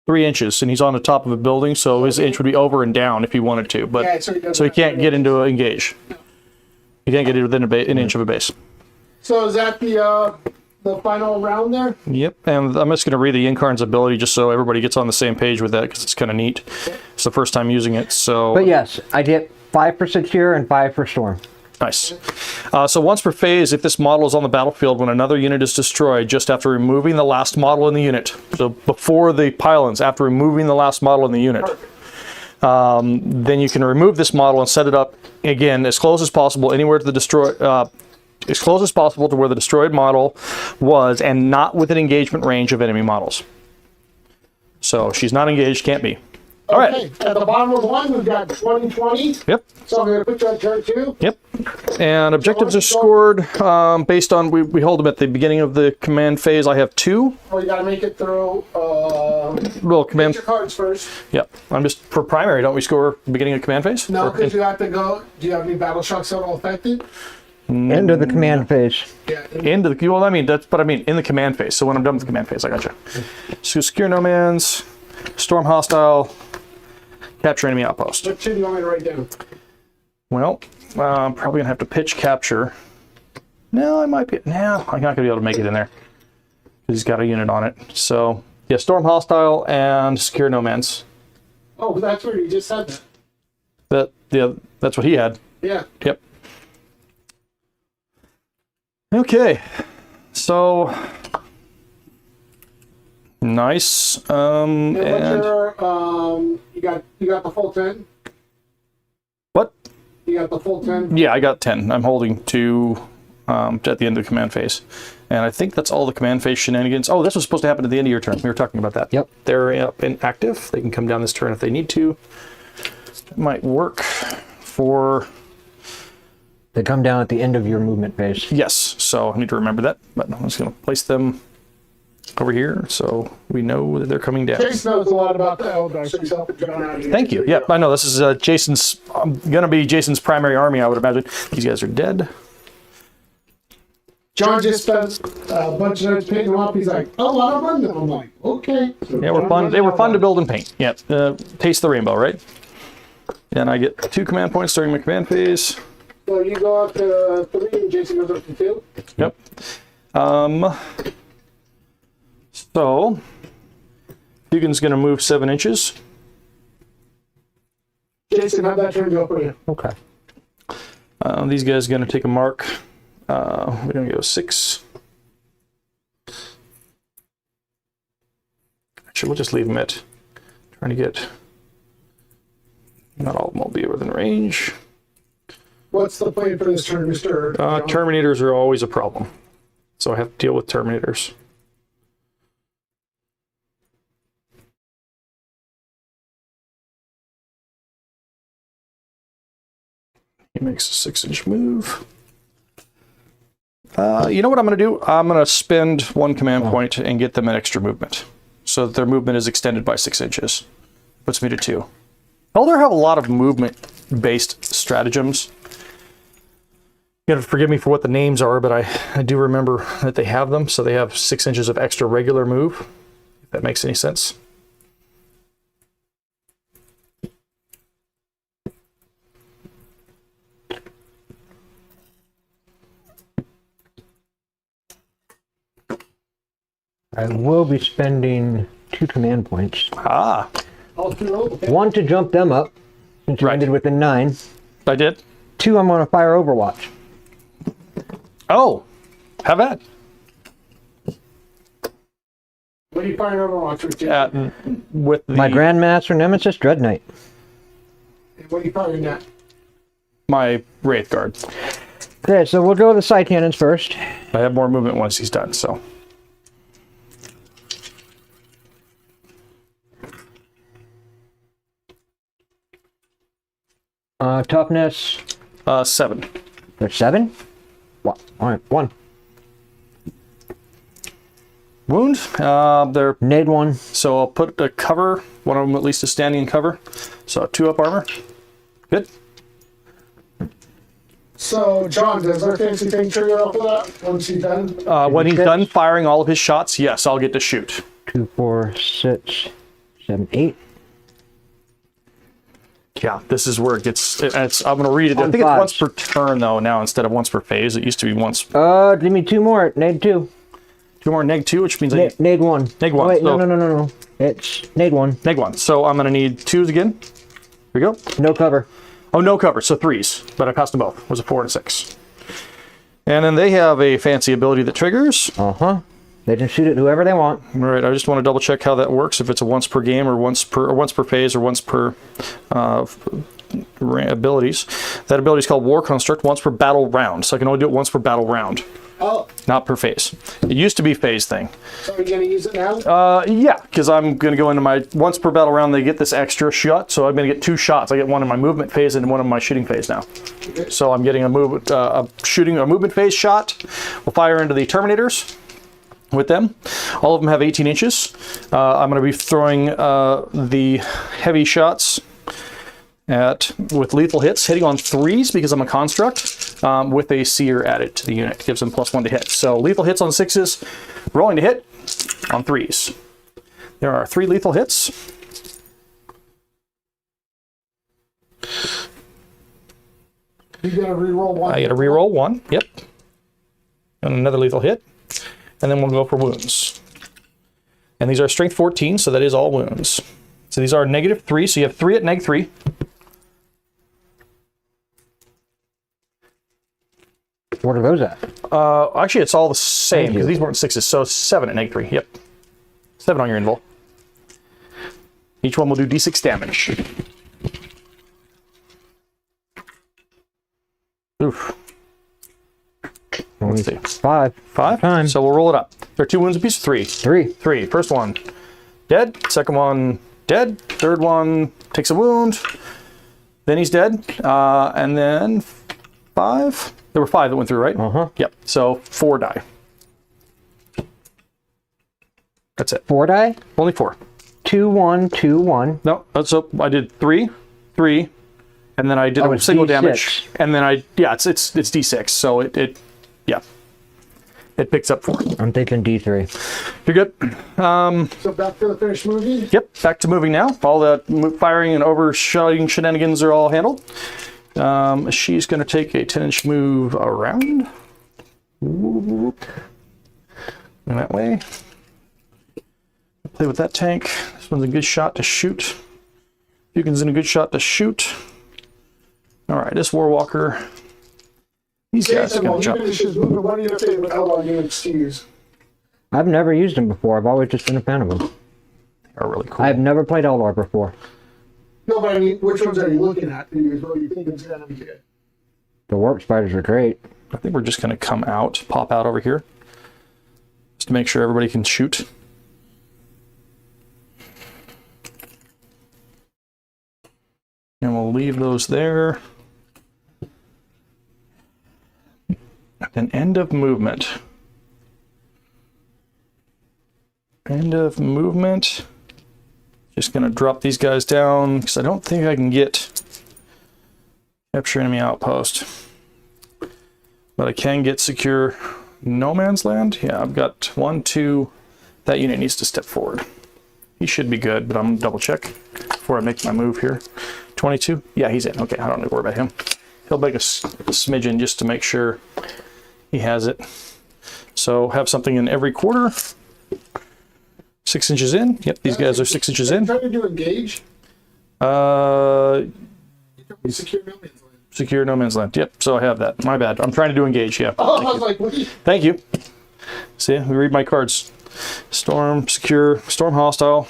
3 inches, and he's on the top of a building, so his inch would be over and down if he wanted to, but Yeah, so he doesn't so he have to can't get into engage. He can't get it within an inch of a base. So is that the final round there? Yep, and I'm just going to read the Incarn's ability just so everybody gets on the same page with that, because it's kind of neat. It's the first time using it, so... But yes, I get 5 for Secure and 5 for Storm. Nice. So once per phase, if this model is on the battlefield when another unit is destroyed, just after removing the last model in the unit, so before the pylons, after removing the last model in the unit, then you can remove this model and set it up again as close as possible anywhere to the as close as possible to where the destroyed model was, and not within engagement range of enemy models. So she's not engaged, can't be. All right. Okay, at the bottom of the one, we've got 2020. Yep. So I'm going to put you on turn 2. Yep. And objectives are scored based on, we hold them at the beginning of the command phase. I have 2. Well, you got to make it through. Well, command. Get your cards first. Yep. I'm just, for primary, don't we score at the beginning of command phase? No, Or- because you have to go. Do you have any battle shocks that will affect it? End of the command phase. Yeah. Into the, well, I mean, that's, but I mean, in the command phase. So when I'm done with the command phase, I gotcha. So secure no man's, storm hostile, capture enemy outpost. What 2 do you want me to write down? Well, I'm probably gonna have to pitch capture. No, I might be. No, I'm not gonna be able to make it in there. He's got a unit on it. So yeah, storm hostile and secure no man's. Oh, that's where you just said that. That's what he had. Yeah. Yep. Okay, so nice. And what's And your you got the full 10? what? You got the full 10? Yeah, I got 10. I'm holding 2 at the end of the command phase, and I think that's all the command phase shenanigans. Oh, this was supposed to happen at the end of your turn. We were talking about that. Yep. They're up and active. They can come down this turn if they need to. It might work for. They come down at the end of your movement phase. Yes, so I need to remember that, but I'm just going to place them over here so we know that they're coming down. Jason knows a lot about the Eldar, so he's helping John out here. Thank you. Yep, I know this is Jason's, going to be Jason's primary army, I would imagine. These guys are dead. John just spent a bunch of nights painting them up. He's like, oh, I don't run them. I'm like, okay. So Yeah, we're fun. They were fun to build and paint. Yeah, taste the rainbow, right? And I get 2 command points during my command phase. So you go up to 3 and Jason goes up to 2? Yep. So Dugan's going to move 7 inches. Jason, how'd that turn go for you? Okay. These guys are going to take a mark. We're going to go 6. Actually, we'll just leave them at trying to get. Not all of them will be within range. What's the plan for this turn, Mr. John? Terminators are always a problem, so I have to deal with Terminators. He makes a 6-inch move. You know what I'm going to do? I'm going to spend 1 command point and get them an extra movement, so that their movement is extended by 6 inches. Puts me to 2. Eldar have a lot of movement-based stratagems. You have to forgive me for what the names are, but I do remember that they have them. So they have 6 inches of extra regular move, if that makes any sense. I will be spending 2 command points. Ah, All 2 roll? Okay. 1 to jump them up, since you Right. ended within 9. I did. 2, I'm going to fire Overwatch. Oh, have at. What are you firing Overwatch with, Jason? With the, My Grandmaster Nemesis Dread Knight. And what are you firing at? my Wraith Guard. Okay, so we'll go with the side cannons first. I have more movement once he's done, so. Toughness. 7. There's 7? What? All right, 1. Wound. They're Nade 1. so I'll put a cover. One of them at least is standing in cover. So 2 up armor. Good. So, John, does our fancy thing trigger off of that once he's done? When he's Six. done firing all of his shots, yes, I'll get to shoot. 2, 4, 6, 7, 8. Yeah, this is where it gets. I'm going to read it. I think it's once per turn though now instead of once per phase. It used to be once. Give me 2 more. Neg 2. 2 more neg 2, which means neg 1. Neg 1. Oh, wait, so, no. It's neg 1. Neg 1. So I'm going to need 2s again. Here we go. No cover. Oh, no cover. So 3s, but I passed them both. It was a 4 and a 6. And then they have a fancy ability that triggers. They can shoot at whoever they want. All right. I just want to double check how that works. If it's a once per game or once per phase or once per abilities. That ability is called War Construct, once per battle round. So I can only do it once per battle round. Oh. Not per phase. It used to be phase thing. So are you going to use it now? Yeah, because I'm going to go into my once per battle round. They get this extra shot, so I'm going to get 2 shots. I get one in my movement phase and one in my shooting phase now. Okay. So I'm getting a movement phase shot. We'll fire into the Terminators with them. All of them have 18 inches. I'm going to be throwing the heavy shots with lethal hits, hitting on 3s because I'm a construct, with a seer added to the unit. Gives them +1 to hit. So lethal hits on 6s, rolling to hit on 3s. There are 3 lethal hits. You gotta reroll 1. I get a reroll 1, yep. And another lethal hit. And then we'll go for wounds. And these are strength 14, so that is all wounds. So these are -3, so you have 3 at neg 3. What are those at? Actually, it's all the same because these weren't 6s, so 7 at neg 3. Yep, 7 on your invul. Each one will do d6 damage. Oof. Let's see. 5. 5 times. So we'll roll it up. There are 2 wounds apiece. 3. 3. First one dead. Second one dead. Third one takes a wound. Then he's dead. And then 5. There were 5 that went through, right? Yep. So 4 die. That's it. 4 die? Only 4. 2, 1, 2, 1. No. So I did 3, 3, and then I did a single D6. damage, and then it's d6. So it picks up 4. I'm thinking D3. You're good. So back to the finished movie? Yep. Back to moving now. All the firing and overshooting shenanigans are all handled. She's going to take a 10-inch move around. And that way. Play with that tank. This one's a good shot to shoot. Buchan's in a good shot to shoot. All right, this Warwalker. These guys are going to jump. What are your favorite Eldar units to use? I've never used them before. I've always just been a fan of them. They are really cool. I've never played Eldar before. No, but I mean, which ones are you looking at to use? What do you think is going to be good? The warp spiders are great. I think we're just going to come out, pop out over here, just to make sure everybody can shoot. And we'll leave those there. Then end of movement. End of movement. Just going to drop these guys down because I don't think I can get capture enemy outpost. But I can get secure no man's land. Yeah, I've got 1, 2. That unit needs to step forward. He should be good, but I'm going to double check before I make my move here. 22? Yeah, he's in. Okay, I don't need to worry about him. He'll make a smidgen just to make sure he has it. So have something in every quarter. 6 inches in. Yep, these guys are 6 inches in. Trying to do engage? Secure no man's land. Secure no man's land. Yep, so I have that. My bad. I'm trying to do engage, yeah. Oh, I was like, what? Thank you. See, we read my cards. Storm, secure, storm hostile.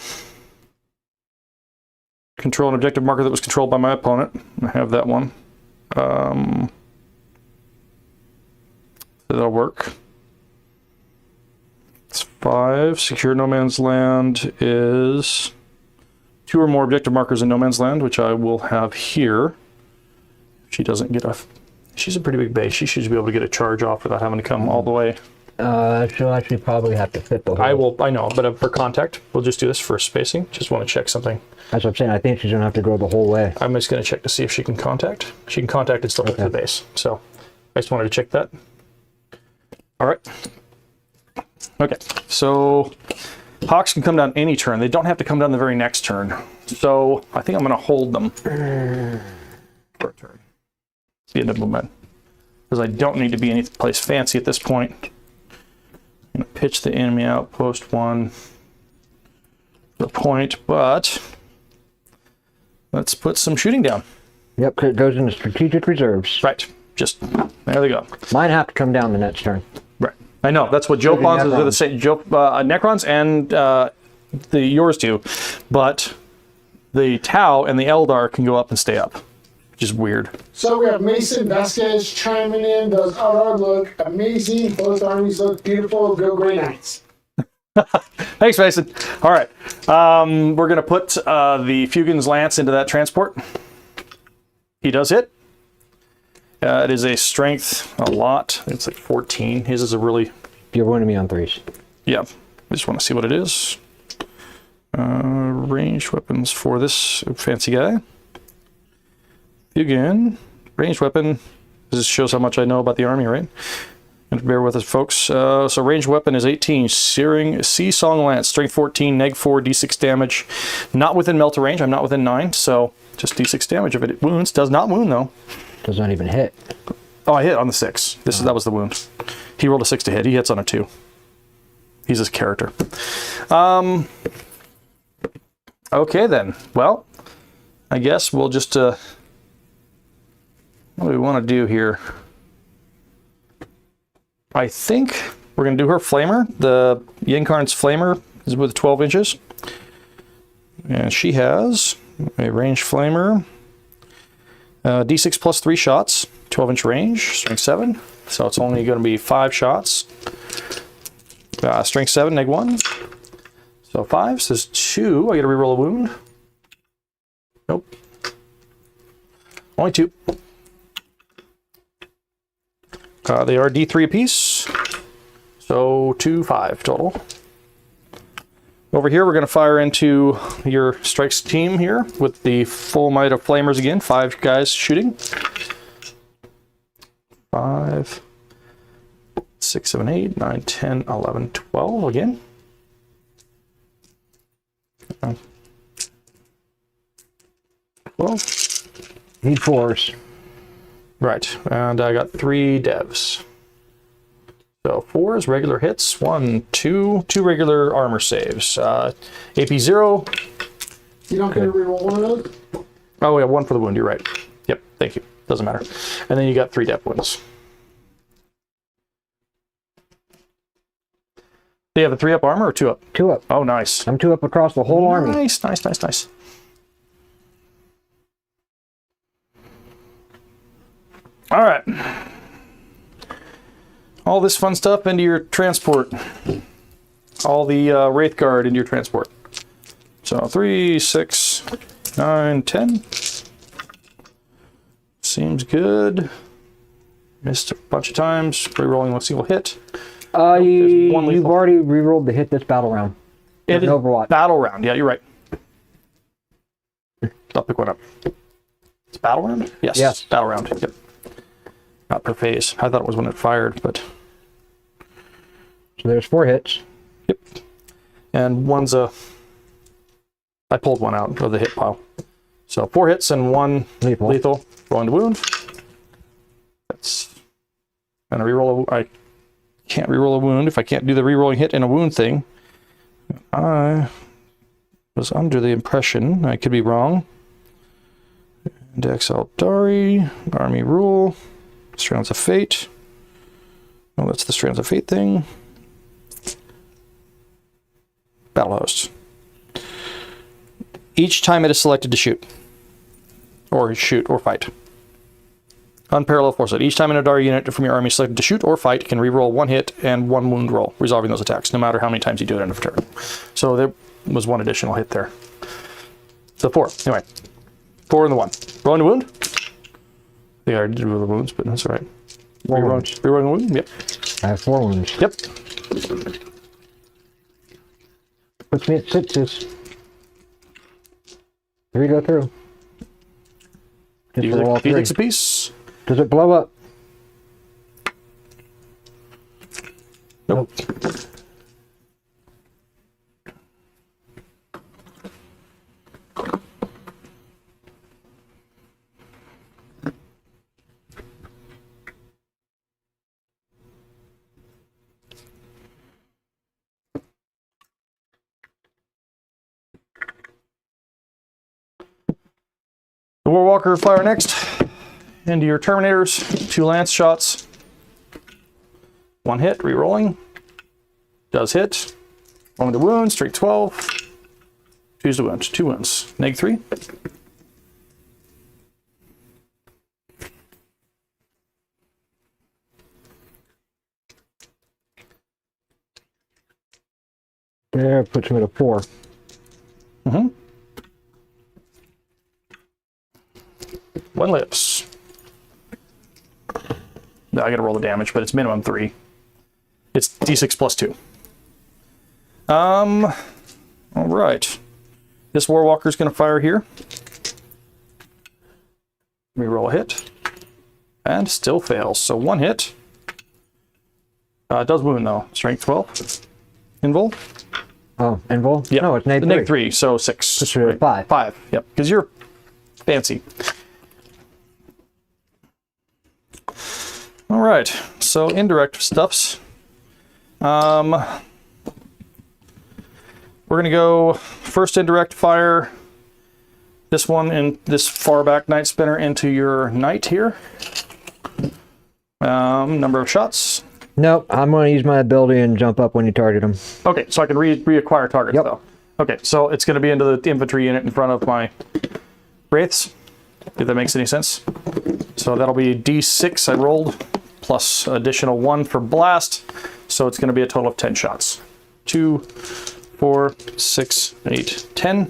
Control an objective marker that was controlled by my opponent. I have that one. That'll work. It's 5. Secure no man's land is 2 or more objective markers in no man's land, which I will have here. She doesn't get a... She's a pretty big base. She should be able to get a charge off without having to come all the way. She'll actually probably have to fit the whole... I know, but for contact, we'll just do this for spacing. Just want to check something. That's what I'm saying. I think she's going to have to go the whole way. I'm just going to check to see if she can contact. She can contact and still get to the base. So I just wanted to check that. All right. Okay, so Hawks can come down any turn. They don't have to come down the very next turn. So I think I'm going to hold them for a turn. It's the end of movement. Because I don't need to be any place fancy at this point. I'm going to pitch the enemy out, post 1 the point, but let's put some shooting down. Yep, 'cause it goes into strategic reserves. Right. Just, there they go. Mine have to come down the next turn. Right. I know, that's what Joe Pons is. The same. Necrons and yours do, but the Tau and the Eldar can go up and stay up, which is weird. So we have Mason Vasquez chiming in. Those Eldar look amazing. Both armies look beautiful. Go Grey Knights. Thanks, Mason. All right. We're going to put the Fugin's Lance into that transport. He does hit. It is a strength a lot. It's like 14. His is a really... You're winning me on 3s. Yeah. I just want to see what it is. Ranged weapons for this fancy guy. Fugin. Ranged weapon. This shows how much I know about the army, right? And bear with us, folks. So ranged weapon is 18. Searing Sea-Song Lance. Strength 14. Neg 4. D6 damage. Not within melt range. I'm not within 9. So just D6 damage if it wounds. Does not wound, though. Does not even hit. Oh, I hit on the 6. That was the wound. He rolled a 6 to hit. He hits on a 2. He's his character. Okay, then. Well, I guess we'll just... what do we want to do here? I think we're going to do her flamer. The Yinkarn's flamer is with 12 inches. And she has a ranged flamer. D6 plus 3 shots. 12-inch range. Strength 7. So it's only going to be 5 shots. Strength 7, neg 1. So 5. So there's 2. I get to reroll a wound. Nope. Only 2. They are D3 apiece, so 2, 5 total. Over here, we're going to fire into your strikes team here with the full might of flamers again. 5 guys shooting. 5, 6, 7, 8, 9, 10, 11, 12 again. 12. Need 4s. Right, and I got 3 devs. So 4 is regular hits, 1, 2 regular armor saves. AP 0. You don't get to reroll one of those? Oh, yeah, 1 for the wound, you're right. Yep, thank you. Doesn't matter. And then you got 3 dev wounds. Do you have a 3-up armor or 2-up? 2-up. Oh, nice. I'm 2-up across the whole army. Nice, nice, nice, nice. All right. All this fun stuff into your transport. All the Wraith Guard into your transport. So 3, 6, 9, 10. Seems good. Missed a bunch of times. Rerolling a single hit. You've already rerolled the hit this battle round. It is Overwatch. battle round. Yeah, you're right. I'll pick one up. It's battle round? Yes. Yes. Battle round. Yep. Not per phase. I thought it was when it fired, but... So there's 4 hits. Yep. And one's a... I pulled one out of the hit pile. So 4 hits and 1 lethal. Rolling to wound. That's... And a reroll. I can't reroll a wound if I can't do the rerolling hit and a wound thing. I was under the impression, I could be wrong. Index Aeldari, Army Rule, Strands of Fate. Oh, that's the Strands of Fate thing. Battle Host. Each time it is selected to shoot, or fight. Unparalleled foresight. Each time an Aeldari unit from your army is selected to shoot or fight can reroll 1 hit and 1 wound roll, resolving those attacks, no matter how many times you do it in a turn. So there was 1 additional hit there. So 4. Anyway, 4 and the 1. Rolling to wound. I already did the wounds, but that's all right. Rerolling a wound. Yep. I have 4 wounds. Yep. Puts me at 6s. 3 go through. Just roll all 3. D6 a piece. Does it blow up? Nope. Warwalker fire next. Into your Terminators. 2 lance shots. 1 hit, rerolling. Does hit. Rolling the wound, straight 12. Choose the wound. 2 wounds. Neg 3. There, puts him at a 4. Mm-hmm. 1 lives. No, I gotta roll the damage, but it's minimum 3. It's d6 plus 2. All right. This Warwalker's gonna fire here. Reroll a hit. And still fails. So 1 hit. It does wound though. Strength 12. Invul. Oh, invul? Yeah. No, it's neg 3. Neg 3, so 6. Puts her at 5. 5, yep. Because you're fancy. All right, so indirect stuffs. We're gonna go first indirect fire this one and this far back Night Spinner into your knight here. Number of shots. Nope, I'm going to use my ability and jump up when you target him. Okay, so I can reacquire targets Yep. though. Okay, so it's gonna be into the infantry unit in front of my wraiths, if that makes any sense. So that'll be d6 I rolled, plus additional 1 for blast. So it's going to be a total of 10 shots. 2, 4, 6, 8, 10.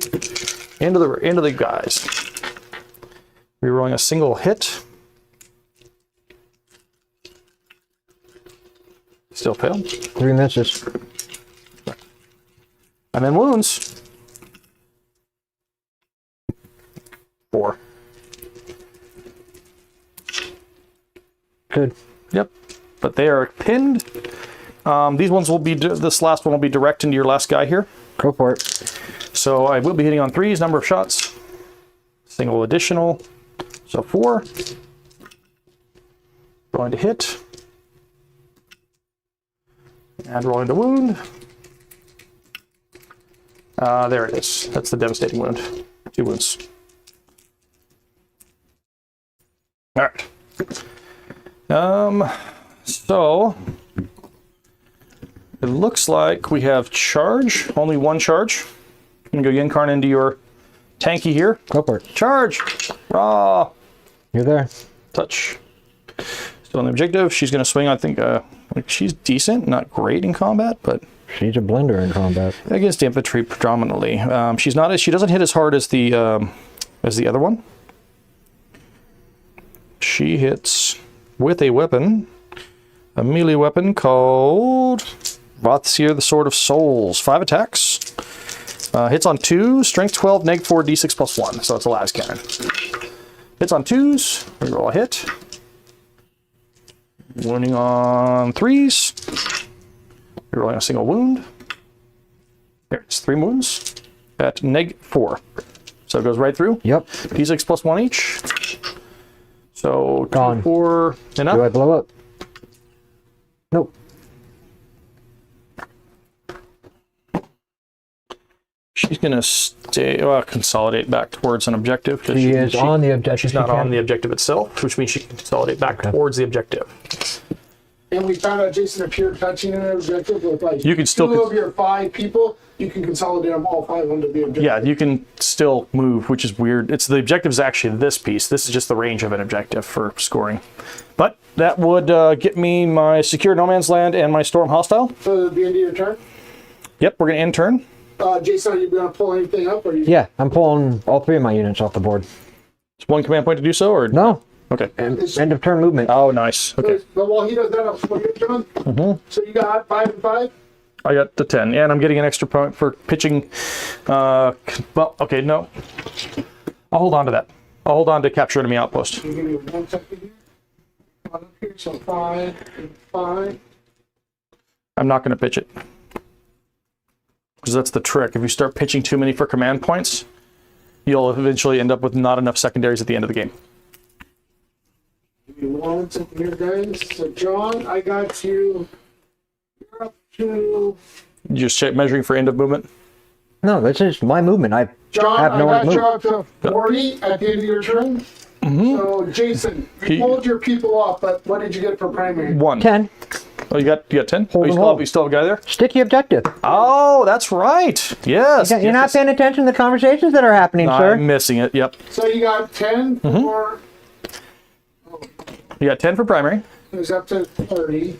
Into the guys. Rerolling a single hit. Still failed. 3 misses. And then wounds. 4. Good. Yep, but they are pinned. These ones will be, this last one will be direct into your last guy here. Go for it. So I will be hitting on 3s, number of shots. Single additional, so 4. Rolling to hit. And rolling to wound. There it is. That's the devastating wound. 2 wounds. All right. So it looks like we have charge, only 1 charge. I'm gonna go Yinkarn into your tanky here. Go for it. Charge! Raw! You're there. Touch. Still on the objective. She's gonna swing, I think, like she's decent, not great in combat, but She's a blender in combat. against infantry predominantly. She doesn't hit as hard as the other one. She hits with a weapon, a melee weapon called Vathir, the Sword of Souls. 5 attacks. Hits on 2, strength 12, neg 4, d6 plus 1. So it's a las cannon. Hits on 2s, we roll a hit. Wounding on 3s. We're rolling a single wound. There, it's 3 wounds at neg 4. So it goes right through. Yep. d6 plus 1 each. So 2, Gone. 4, enough. Do I blow up? Nope. She's gonna stay, consolidate back towards an objective. She is on the objective. She's not She can. on the objective itself, which means she can consolidate back towards the objective. And we found out Jason appeared touching an objective with like You can still 2 of your 5 people. You can consolidate them all 5 onto the objective. Yeah, you can still move, which is weird. It's the objective is actually this piece. This is just the range of an objective for scoring. But that would get me my secure no man's land and my storm hostile. So the end of your turn. Yep, we're gonna end turn. Jason, are you going to pull anything up? Or you... Yeah, I'm pulling all 3 of my units off the board. It's 1 command point to do so, or No. Okay. End of turn movement. Oh, nice. Okay. But while he does that, I'll pull your turn. So you got 5 and 5. I got the 10, and I'm getting an extra point for pitching. Well, okay, no. I'll hold on to that. I'll hold on to capture enemy outpost. You give me 1 second here. Up here, so 5 and 5. I'm not going to pitch it. Because that's the trick. If you start pitching too many for command points, you'll eventually end up with not enough secondaries at the end of the game. Give me 1 second here, guys. So John, I got you. You're up to. You're just measuring for end of movement. No, this is my movement. I John, have no I one to got you move. up to 40 at the end of your turn. So, Jason, you pulled your people up, but what did you get for primary? 1. 10. Oh, you got 10? Hold Oh, and hold. you still have a guy there? Sticky objective. Oh, that's right. Yes. You're not paying attention to the conversations that are happening, sir. I'm missing it. Yep. So you got 10 for... You got 10 for primary. It was up to 30.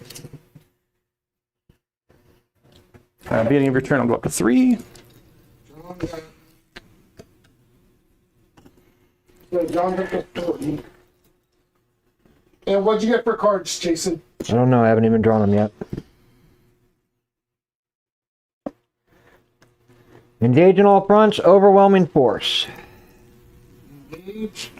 Beginning of your turn, I'll go up to 3. So John's up to 40. And what'd you get for cards, Jason? I don't know. I haven't even drawn them yet. Engage in all fronts. Overwhelming force. Engage.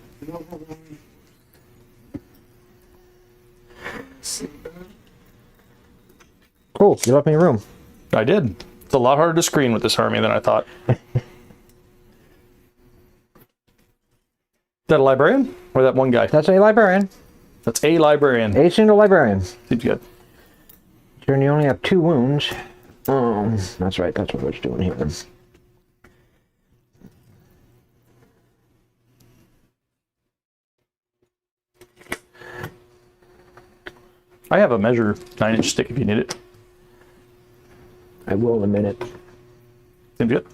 Cool. You left me room. I did. It's a lot harder to screen with this army than I thought. Is that a librarian? Or that one guy? That's a librarian. That's a librarian. A single librarian. Seems good. Turn, you only have 2 wounds. That's right. That's what we're doing here. I have a measure 9-inch stick if you need it. I will in a minute. Seems good.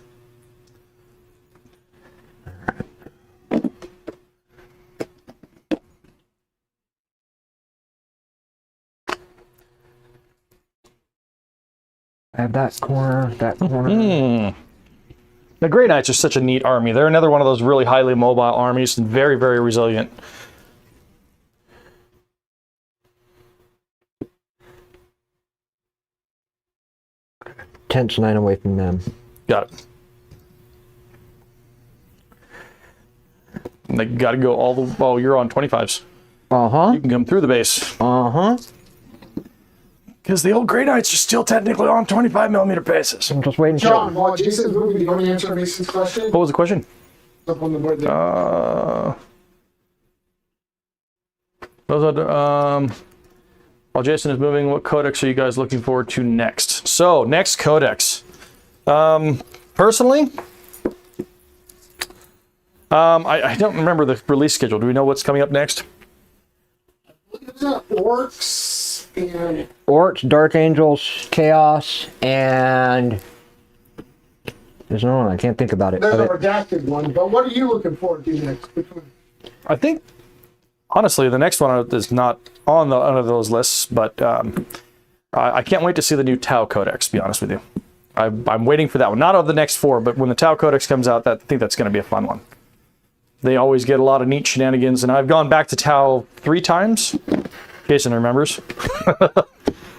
I have that corner, that corner. The Grey Knights are such a neat army. They're another one of those really highly mobile armies and very, very resilient. Tense 9 away from them. Got it. And they got to go all the... Oh, you're on 25s. Uh-huh. You can come through the base. Uh-huh. Because the old Grey Knights are still technically on 25mm bases. I'm just waiting. John, while Jason's moving, do you want to answer Mason's question? What was the question? Up on the board there. While Jason is moving, what codex are you guys looking forward to next? So, next codex. Personally, I don't remember the release schedule. Do we know what's coming up next? Is that orcs and... Orcs, Dark Angels, Chaos, and... There's no one. I can't think about it. There's a redacted one, but what are you looking forward to next? I think, honestly, the next one is not on those lists, but I can't wait to see the new Tau Codex, to be honest with you. I'm waiting for that one. Not of the next 4, but when the Tau Codex comes out, I think that's going to be a fun one. They always get a lot of neat shenanigans, and I've gone back to Tau 3 times. Jason remembers.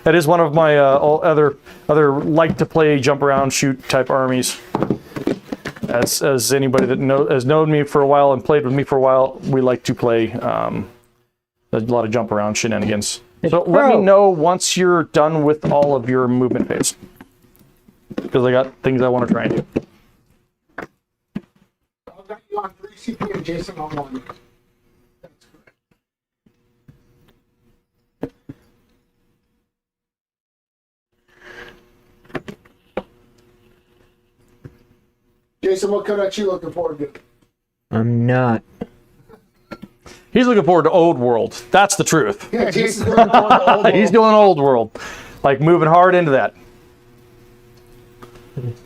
That is one of my other like to play, jump around, shoot type armies. As anybody that has known me for a while and played with me for a while, we like to play a lot of jump around shenanigans. So let me know once you're done with all of your movement phase, because I got things I want to try and do. I've got you on 3 CP and Jason on 1. That's correct. Jason, what codex you looking forward to? I'm not. He's looking forward to Old World. That's the truth. Yeah, Jason's looking forward to Old He's doing Old World, like moving hard into that.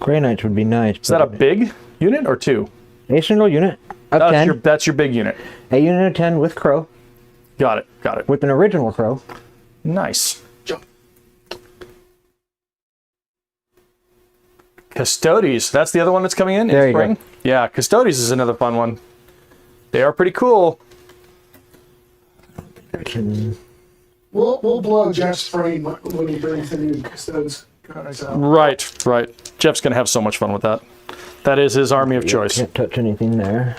Grey Knights would be nice. Is that a big unit or 2? A single unit of 10. That's your big unit. A unit of 10 with Crow. Got it. Got it. With an original Crow. Nice. Custodes. That's the other one that's coming in There you spring. go. Yeah, Custodes is another fun one. They are pretty cool. We'll blow Jeff's brain when he brings the new custodes cards out. Right. Jeff's gonna have so much fun with that. That is his army of choice. Can't touch anything there.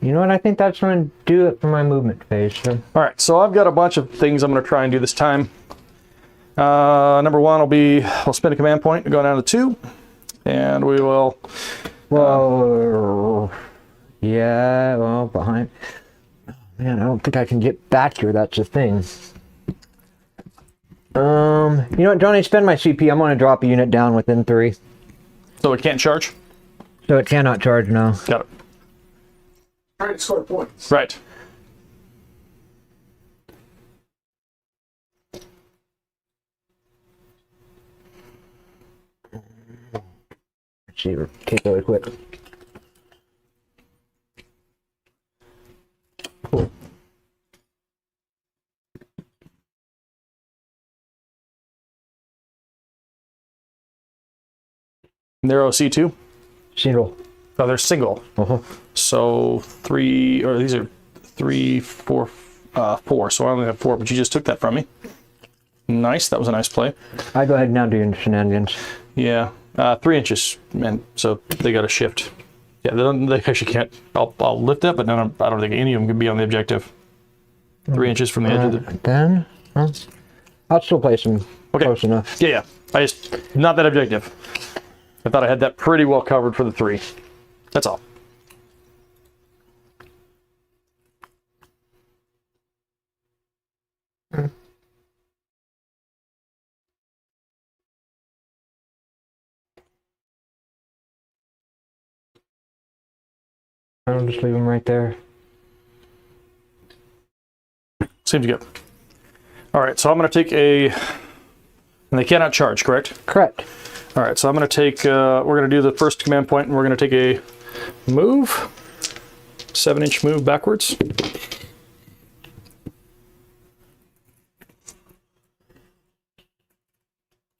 You know what? I think that's going to do it for my movement phase. So. All right, so I've got a bunch of things I'm going to try and do this time. Number 1 will be, we'll spend a command point and go down to 2, and we will... Well, yeah, well, behind... Man, I don't think I can get back here. That's the thing. You know what, Johnny? Spend my CP. I'm going to drop a unit down within 3. So it can't charge? So it cannot charge now. Got it. Trying to score points. Right. Let's see, take really quick. Cool. They're OC2? Single. Oh, they're single. So 3, or these are 3, 4, 4. So I only have 4, but you just took that from me. Nice. That was a nice play. I go ahead and now do your shenanigans. Yeah. 3 inches, man. So they got to shift. Yeah, they actually can't. I'll lift that, but I don't think any of them can be on the objective. 3 inches from the edge of the. Then, I'll still play some close enough. Yeah. I just not that objective. I thought I had that pretty well covered for the 3. That's all. I'll just leave them right there. Seems good. All right, so I'm going to take a, and they cannot charge, correct? Correct. All right, so I'm going to take, we're going to do the first command point, and we're going to take a move, 7-inch move backwards.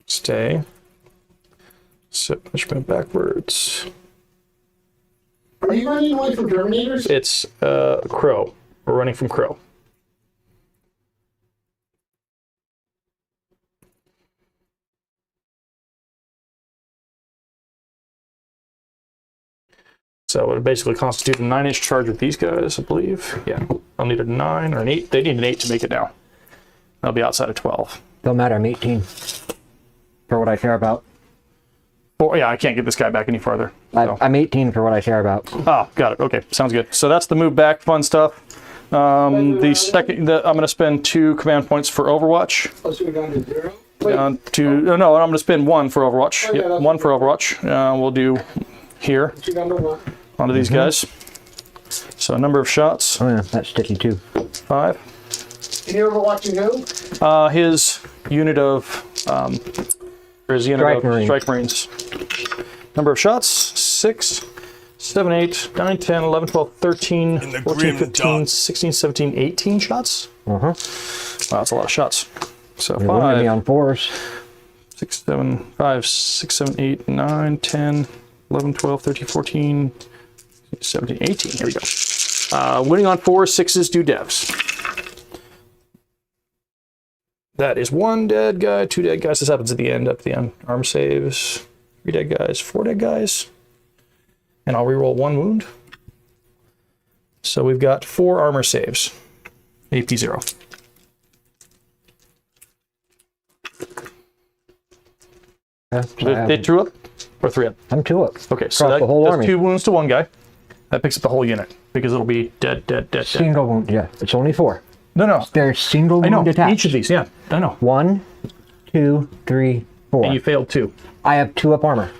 Stay. 7-inch move backwards. Are you running away from Terminators? It's Crow. We're running from Crow. So it would basically constitute a 9-inch charge with these guys, I believe. Yeah, I'll need a 9 or an 8. They need an 8 to make it now. That'll be outside of 12. Don't matter, I'm 18. For what I care about. Oh, yeah, I can't get this guy back any farther. So. I'm 18 for what I care about. Oh, got it. Okay, sounds good. So that's the move back, fun stuff. The second, I'm going to spend 2 command points for Overwatch. Oh, so we're down to 0? Down to, no, I'm going to spend 1 for Overwatch. Oh, yeah, Yep, 1 for Overwatch. We'll do here. You're down to 1. Onto these guys. So a number of shots. Oh yeah, that's sticky too. 5. And you're watching who? His unit of Strike Marines. Number of shots, 6, 7, 8, 9, 10, 11, 12, 13, 14, 15, 16, 17, 18 shots. Wow, that's a lot of shots. So You're gonna be 5, on 4s. 6, 7, 5, 6, 7, 8, 9, 10, 11, 12, 13, 14, 17, 18. Here we go. Winning on 4, 6s, do devs. That is 1 dead guy, 2 dead guys. This happens at the end, up at the end. Arm saves, 3 dead guys, 4 dead guys. And I'll reroll 1 wound. So we've got 4 armor saves. AP 0. They 2 up or 3 up? I'm 2 up. Okay, so Across the whole that's army. 2 wounds to 1 guy. That picks up the whole unit because it'll be dead, dead, dead, dead. Single wound, yeah. It's only 4. No. They're single I know, wound attacks. each of these, yeah, I know. 1, 2, 3, 4. And you failed 2. I have 2 up armor.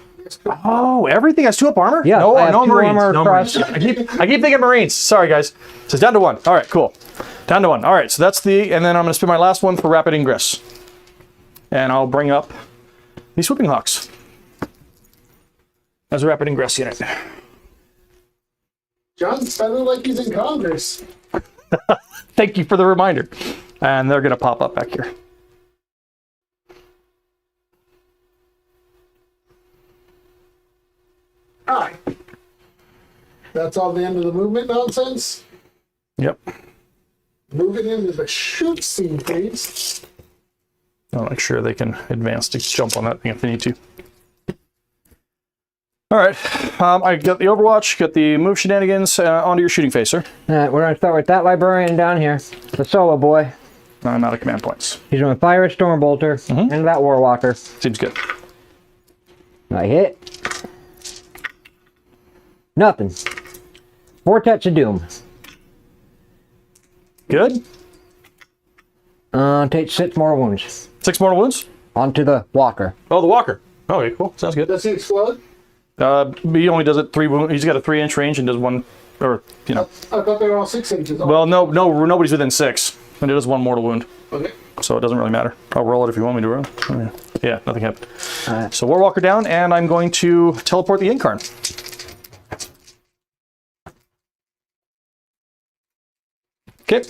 Oh, everything has 2 up armor? Yeah, No, I have no 2 Marines. armor No across. Marines. I keep thinking Marines. Sorry, guys. So it's down to 1. All right, cool. Down to 1. All right, so that's the, and then I'm going to spend my last one for rapid ingress. And I'll bring up these Whooping Hawks as a rapid ingress unit. John's sounding like he's in Congress. Thank you for the reminder. And they're going to pop up back here. Hi. That's all the end of the movement nonsense. Yep. Moving into the shoot scene, please. I'll make sure they can advance to jump on that thing if they need to. All right, I got the Overwatch, got the move shenanigans onto your shooting face, sir. All right, we're going to start with that librarian down here. The solo boy. I'm out of command points. He's going to fire a Stormbolter into that Warwalker. Seems good. I hit. Nothing. Vortex of Doom. Good. Take 6 mortal wounds. 6 mortal wounds. Onto the walker. Oh, the walker. Okay, cool. Sounds good. Does he explode? He only does it 3 wounds. He's got a 3-inch range and does 1, or you know. I thought they were all 6 inches. Well, no, nobody's within 6, and it does 1 mortal wound. Okay. So it doesn't really matter. I'll roll it if you want me to roll. Oh, yeah, nothing happened. Alright. So Warwalker down, and I'm going to teleport the Incarn. Okay.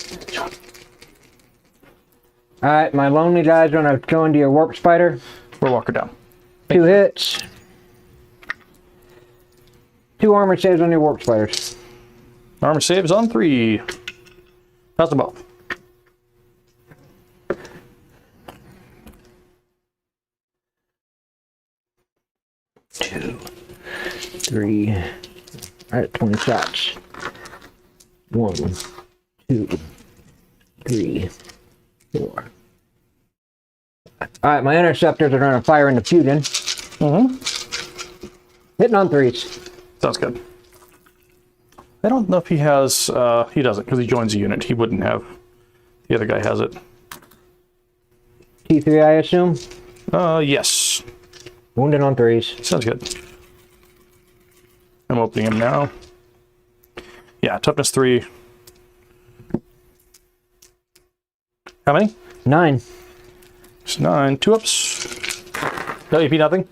Alright, my lonely guy's gonna go into your warp spider. Warwalker down. 2 hits. 2 armor saves on your warp spiders. Armor saves on 3. Pass them both. Two, 3. Alright, 20 shots. 1, 2, 3, 4. Alright, my interceptors are gonna fire into fusion. Hitting on 3s. Sounds good. I don't know if he has, he doesn't, because he joins a unit. He wouldn't have. The other guy has it. T3, I assume. Yes. Wounded on 3s. Sounds good. I'm opening him now. Yeah, toughness 3. How many? 9. It's 9. 2 ups. No, AP nothing.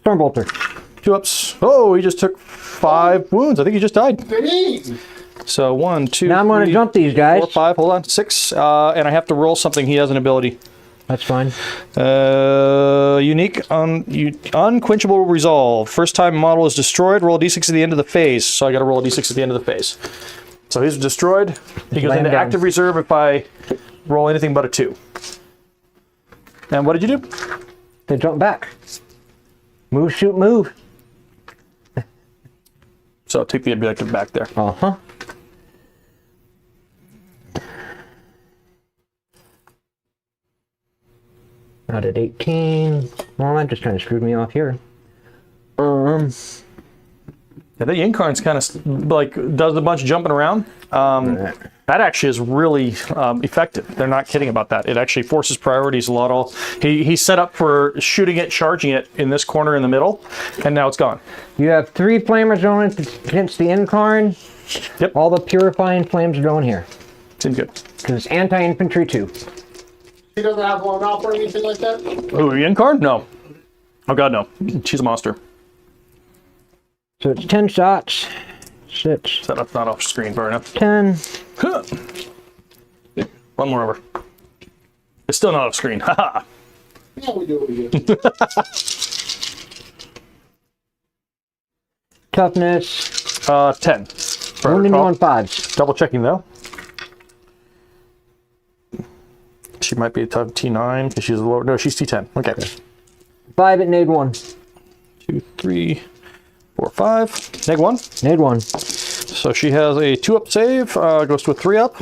Stormbolter. 2 ups. Oh, he just took 5 wounds. I think he just died. Dang. So 1, 2, Now I'm gonna 3, jump these guys. 4, 5. Hold on. 6. And I have to roll something. He has an ability. That's fine. Unique, unquenchable resolve. First time model is destroyed, roll a d6 at the end of the phase. So I got to roll a d6 at the end of the phase. So he's destroyed. He goes into active reserve if I roll anything but a 2. And what did you do? They jump back. Move, shoot, move. So take the objective back there. Uh-huh. Out at 18. Well, that just kind of screwed me off here. Yeah, the Incarn's kind of like does a bunch of jumping around. That actually is really effective. They're not kidding about that. It actually forces priorities a lot. He's set up for shooting it, charging it in this corner in the middle, and now it's gone. You have 3 flamers going against the Incarn. Yep. All the purifying flames are going here. Seems good. Because it's anti-infantry too. He doesn't have one off or anything like that? Oh, Incarn? No. Oh god, no. She's a monster. So it's 10 shots. 6. So that's not off screen far enough. 10. Huh. One more over. It's still not off screen. Haha. Yeah, we do what we do. Toughness. 10. Wounding on 5s. Double checking though. She might be a tough T9 because she's a lower. No, she's T10. Okay. 5 at nade 1. 2, 3, 4, 5. Neg 1. Nade 1. So she has a 2-up save. Goes to a 3-up.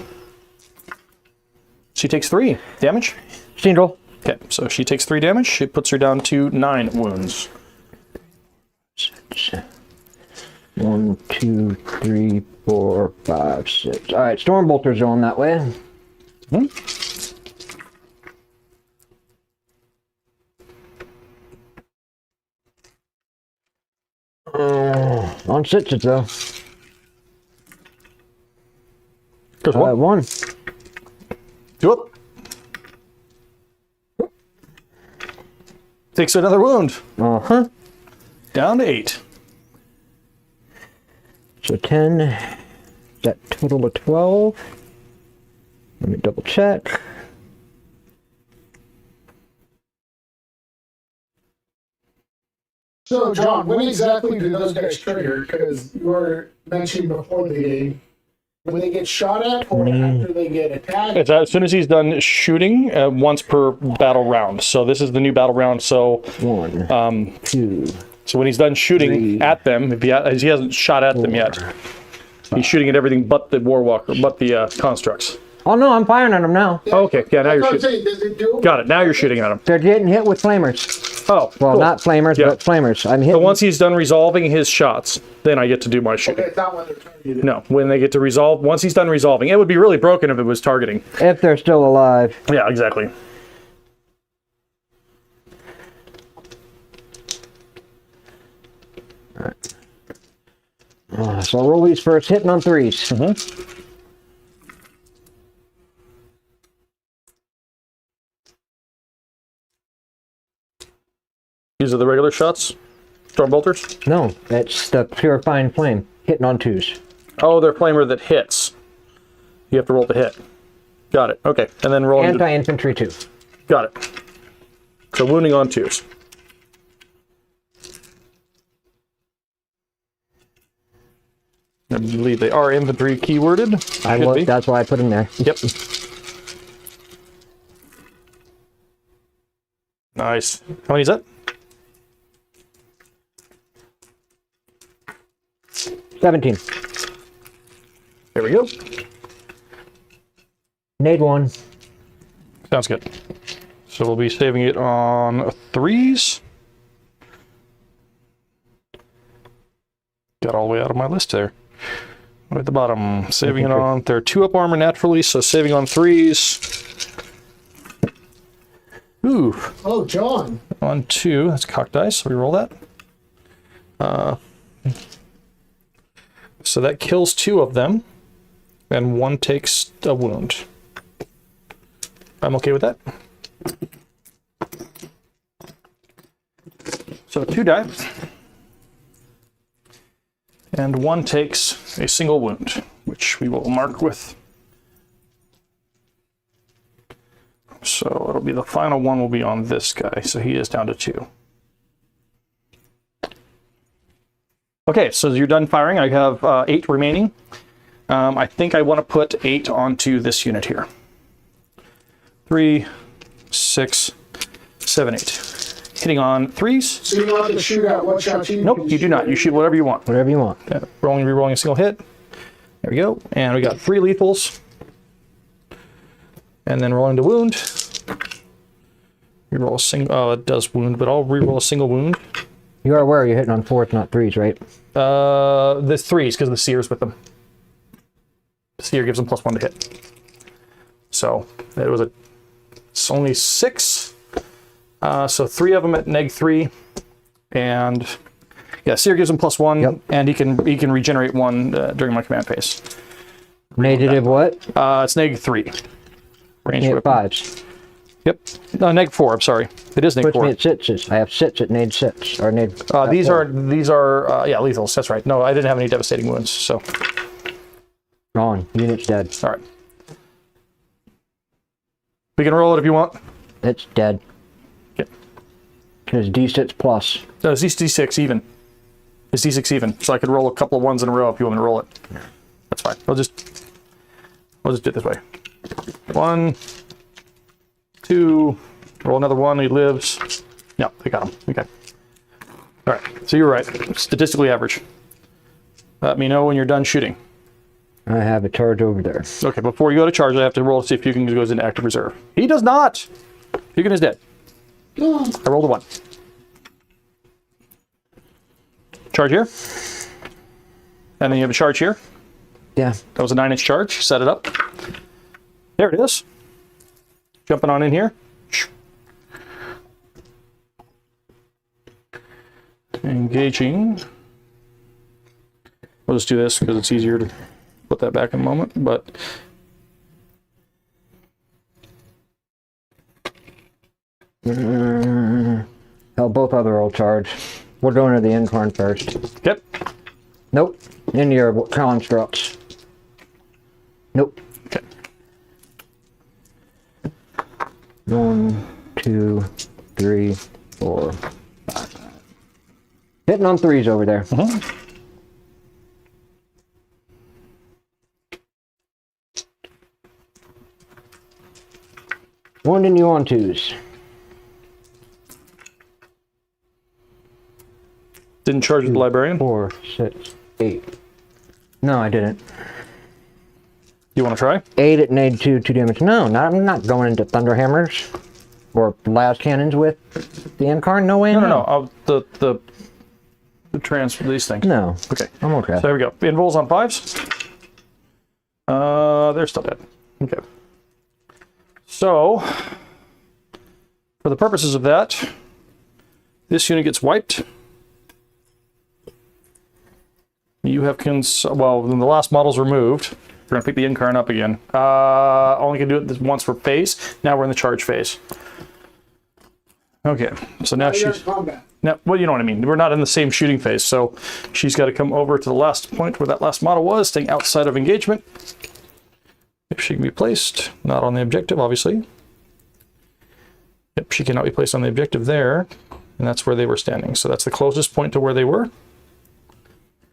She takes 3 damage. Steam roll. Okay, so she takes 3 damage. It puts her down to 9 wounds. 1, 2, 3, 4, 5, 6. Alright, Stormbolter's going that way. On 6s though. Goes 1. 1. 2 up. Takes another wound. Uh-huh. Down to 8. So 10. That total of 12. Let me double check. So, John, when exactly do those guys trigger? Because you were mentioning before the game. When they get shot at or after they get attacked? It's as soon as he's done shooting, once per battle round. So this is the new battle round. So 1, 2. So when he's done shooting 3, at them, if he hasn't shot at them yet, he's shooting at everything but the Warwalker, but the constructs. Oh no, I'm firing at them now. Oh, okay, yeah, now you're That's what I'm shooting. saying. Does it do? Got it. Now you're shooting at them. They're getting hit with flamers. Oh, Well, cool. not flamers, Yeah. but flamers. I'm So hitting. once he's done resolving his shots, then I get to do my shooting. It's not when they're targeted. No, when they get to resolve, once he's done resolving, it would be really broken if it was targeting. If they're still alive. Yeah, exactly. So I'll roll these first, hitting on 3s. These are the regular shots? Stormbolters? No, that's the purifying flame, hitting on 2s. Oh, they're flamer that hits. You have to roll to hit. Got it. Okay. And then roll into... Anti-infantry 2. Got it. So wounding on 2s. I believe they are infantry keyworded. Should be. That's why I put them there. Yep. Nice. How many is that? 17. There we go. Nade 1. Sounds good. So we'll be saving it on 3s. Got all the way out of my list there. Right at the bottom. Saving it on... They're 2-up armor naturally, so saving on 3s. Ooh. Oh, John. On 2. That's cocked dice, so we roll that. So that kills 2 of them. And 1 takes a wound. I'm okay with that. So 2 die. And 1 takes a single wound, which we will mark with. So it'll be the final one will be on this guy. So he is down to 2. Okay, so you're done firing. I have 8 remaining. I think I want to put 8 onto this unit here. 3, 6, 7, 8. Hitting on 3s. So you don't have to shoot out what shot you Nope, you do not. You shoot whatever you want. Whatever you want. Yeah, rolling, re-rolling a single hit. There we go. And we got 3 lethals. And then rolling to wound. Reroll a single. Oh, it does wound, but I'll re-roll a single wound. You are aware you're hitting on 4s, not 3s, right? The 3s because the seer's with them. The seer gives them +1 to hit. So it was it's only 6. So 3 of them at -3, and yeah, seer gives him +1, Yep. and he can regenerate 1 during my command phase. Negative what? It's -3. Range Nade weapon. 5s. Yep. No, -4. I'm sorry. It is Puts me -4. at 6s. I have 6 at nade 6. Or nade. These 4. are yeah, lethals. That's right. No, I didn't have any devastating wounds. So Gone. Unit's dead. all right. We can roll it if you want. It's dead. Okay. Because D6 plus. No, it's D6 even. It's D6 even. So I could roll a couple of 1s in a row if you want me to roll it. That's fine. I'll just do it this way. 1, 2, roll another 1. He lives. No, I got him. Okay. All right. So you're right. Statistically average. Let me know when you're done shooting. I have a charge over there. Okay. Before you go to charge, I have to roll to see if Fukin goes into active reserve. He does not. Fukin is dead. I rolled a 1. Charge here. And then you have a charge here. Yeah. That was a 9-inch charge. Set it up. There it is. Jumping on in here. Engaging. We'll just do this because it's easier to put that back in a moment, but Hell, both other will charge. We're going to the incarn first. yep. Nope. Into your constructs. Nope. Okay. 1, 2, 3, 4. Hitting on 3s over there. Wounding you on 2s. Didn't charge with the librarian. 4, 6, 8. No, I didn't. You want to try? 8 at nade 2, 2 damage. No, I'm not going into Thunderhammers. or las cannons with the Incarn? No way. No. The transfer these things. No. Okay. I'm okay. So there we go. Invul's on 5s. They're still dead. Okay. So, for the purposes of that, this unit gets wiped. You have well, then the last model's removed. We're gonna pick the Incarn up again. Only can do it this once per phase. Now we're in the charge phase. Okay, so now You're in she's combat. now. Well, you know what I mean. We're not in the same shooting phase, so she's got to come over to the last point where that last model was, staying outside of engagement. If she can be placed, not on the objective, obviously. Yep, she cannot be placed on the objective there, and that's where they were standing. So that's the closest point to where they were.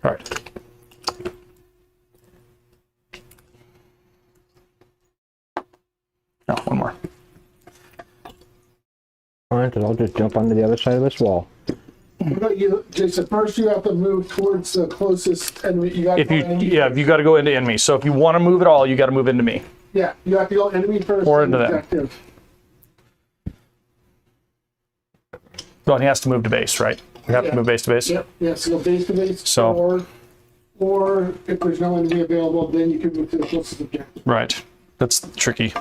All right. Oh, one more. Fine, because I'll just jump onto the other side of this wall. What about you, Jason? First, you have to move towards the closest enemy. You got If you got to go into enemy. So if you want to move at all, you got to move into me. Yeah, you have to go enemy first. Or and into them. objective. Well, he has to move to base, right? We have to move base to base. Yep. Yeah. So go base to base. So- or if there's no enemy available, then you can move to the closest objective. Right. That's tricky.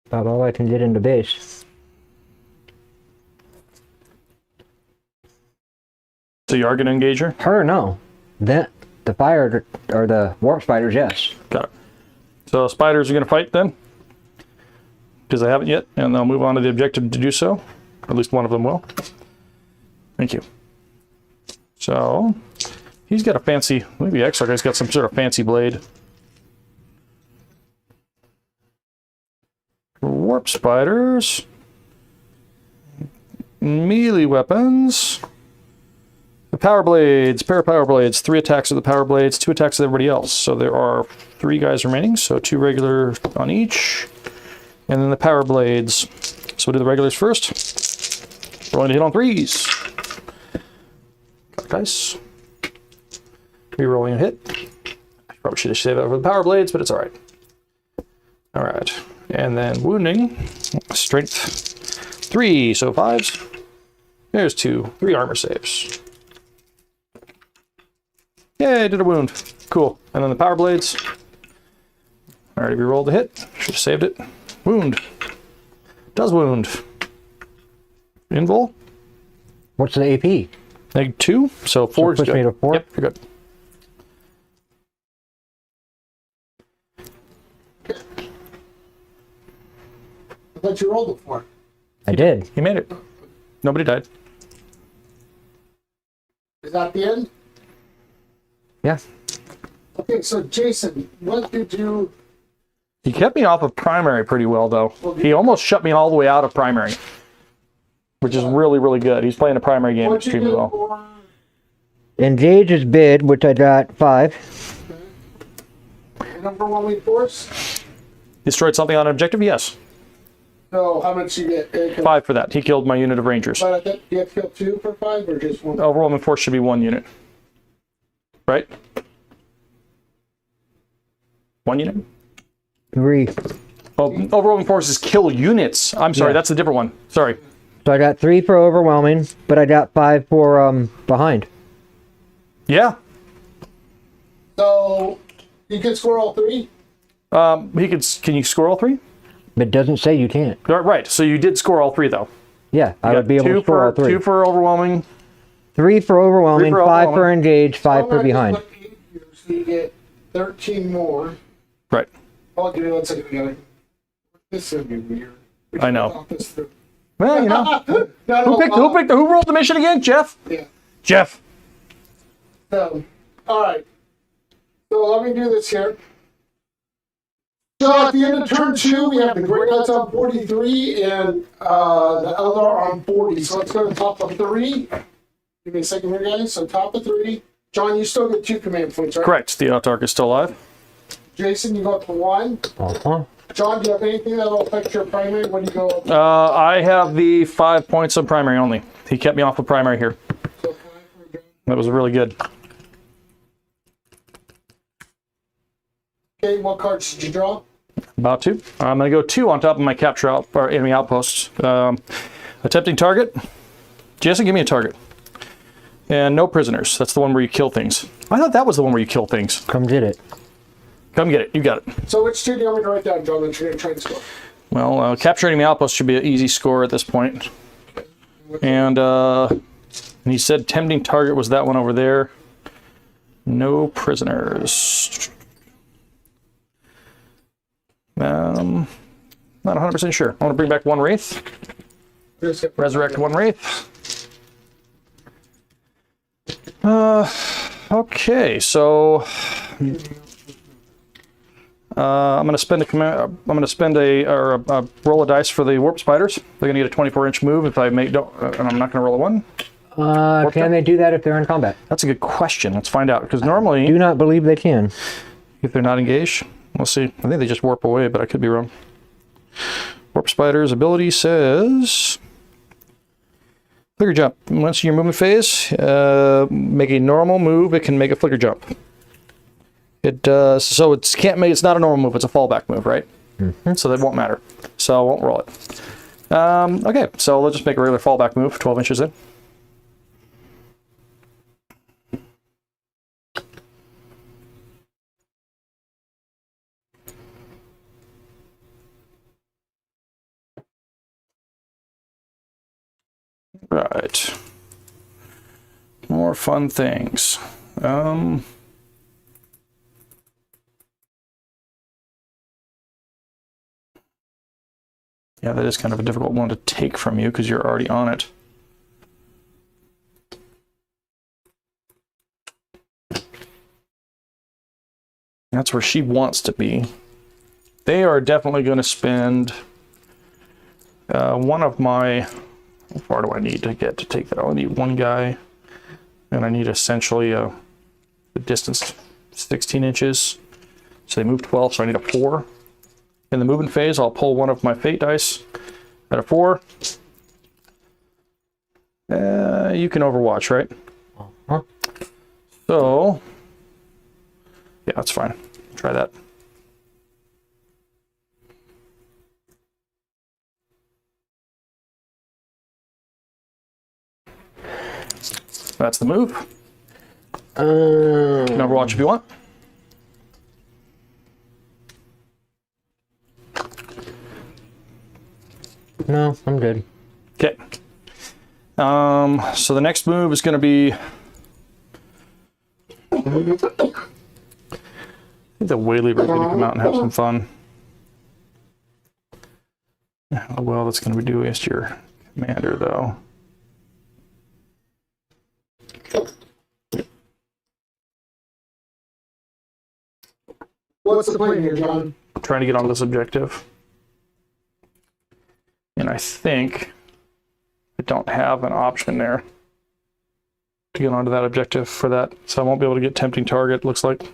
About all I can get into base. So you are going to engage her? Her, no. Then the fire or the warp spiders, yes. Got it. So spiders are going to fight then? Because they haven't yet, and they'll move on to the objective to do so. At least one of them will. Thank you. So, he's got a fancy, maybe Exarch guy's got some sort of fancy blade. Warp spiders. Melee weapons. The power blades, pair of power blades, 3 attacks with the power blades, 2 attacks with everybody else. So there are 3 guys remaining, so 2 regular on each. And then the power blades. So we'll do the regulars first. Rolling to hit on 3s. Got dice. Rerolling a hit. I probably should have saved that for the power blades, but it's alright. Alright. And then wounding. Strength 3, so 5s. There's 2. 3 armor saves. Yay, did a wound. Cool. And then the power blades. Alright, we rolled the hit. Should have saved it. Wound. Does wound. Invul. What's the AP? -2, so 4 is push good. me to 4? Yep, you're good. I thought you rolled it for. I did. He made it. Nobody died. Is that the end? Yeah. Okay, so Jason, what did you? He kept me off of primary pretty well, though. He almost shut me all the way out of primary, which is really, really good. He's playing a primary game What'd you extremely do well. for? Engage is bid, which I got 5. Overwhelming force. Destroyed something on an objective? Yes. So how much you get? 5 for that. He killed my unit of rangers. But I think you have to kill 2 for 5 or just 1? Overwhelming force should be 1 unit. Right? 1 unit? 3. Oh, overwhelming force is kill units. I'm sorry, Yeah. that's a different one. Sorry. So I got 3 for overwhelming, but I got 5 for behind. Yeah. So you can score all 3. He could. Can you score all 3? It doesn't say you can't. Right. So you did score all 3, though. Yeah, I You would got be able 2 to score all for 3. 2 for overwhelming. 3 for overwhelming, 3 for 5 for overwhelming. engage, 5 for I'm behind. gonna put 8 here, so you get 13 more. Right. Oh, give me 1 second. I gotta. This is gonna be weird. We I should know. talk this through. Well, you know. Not Who a picked? lot. Who rolled the mission again? Jeff. Yeah. Jeff. So, all right. So let me do this here. So at the end of turn 2, we have the Great Knights on 43 and the Eldar on 40. So let's go to the top of 3. Give me a second here, guys. So top of 3. John, you still get 2 command points, right? Correct. The Autarch is still alive. Jason, you go up to 1. Uh-huh. John, do you have anything that will affect your primary? What do you go up to? I have the 5 points on primary only. He kept me off of primary here. So 5 for John. That was really good. Okay, what cards did you draw? About to. I'm going to go 2 on top of my capture out or enemy outpost. Attempting target. Jason, give me a target. And no prisoners. That's the one where you kill things. I thought that was the one where you kill things. Come get it. Come get it. You got it. So which 2 do you want me to write down, John, that you're going to try to score? Well, capturing the outpost should be an easy score at this point. And he said tempting target was that one over there. No prisoners. Not 100% sure. I want to bring back 1 Wraith. Resurrect 1 Wraith. Okay, so I'm going to spend a roll of dice for the warp spiders. They're going to get a 24-inch move if I and I'm not going to roll a 1. Can they do that if they're in combat? That's a good question. Let's find out. Because normally, Do not believe they can. if they're not engaged, we'll see. I think they just warp away, but I could be wrong. Warp spider's ability says flicker jump. Once in your movement phase, make a normal move. It can make a flicker jump. It does. So it's can't make. It's not a normal move. It's a fallback move, right? Mm-hmm. So that won't matter. So I won't roll it. Okay. So let's just make a regular fallback move. 12 inches in. Right. More fun things. Yeah, that is kind of a difficult one to take from you because you're already on it. That's where she wants to be. They are definitely going to spend one of my... How far do I need to get to take that? I need 1 guy, and I need essentially the distance 16 inches. So they move 12, so I need a 4. In the movement phase, I'll pull one of my fate dice at a 4. You can overwatch, right? Uh-huh. So, yeah, that's fine. Try that. That's the move. You can overwatch if you want. No, I'm good. Okay. So the next move is going to be... I think the Wayleaver is going to come out and have some fun. How well that's going to be doing against your commander, though. What's the plan here, John? Trying to get onto this objective. And I think I don't have an option there to get onto that objective for that. So I won't be able to get tempting target, looks like.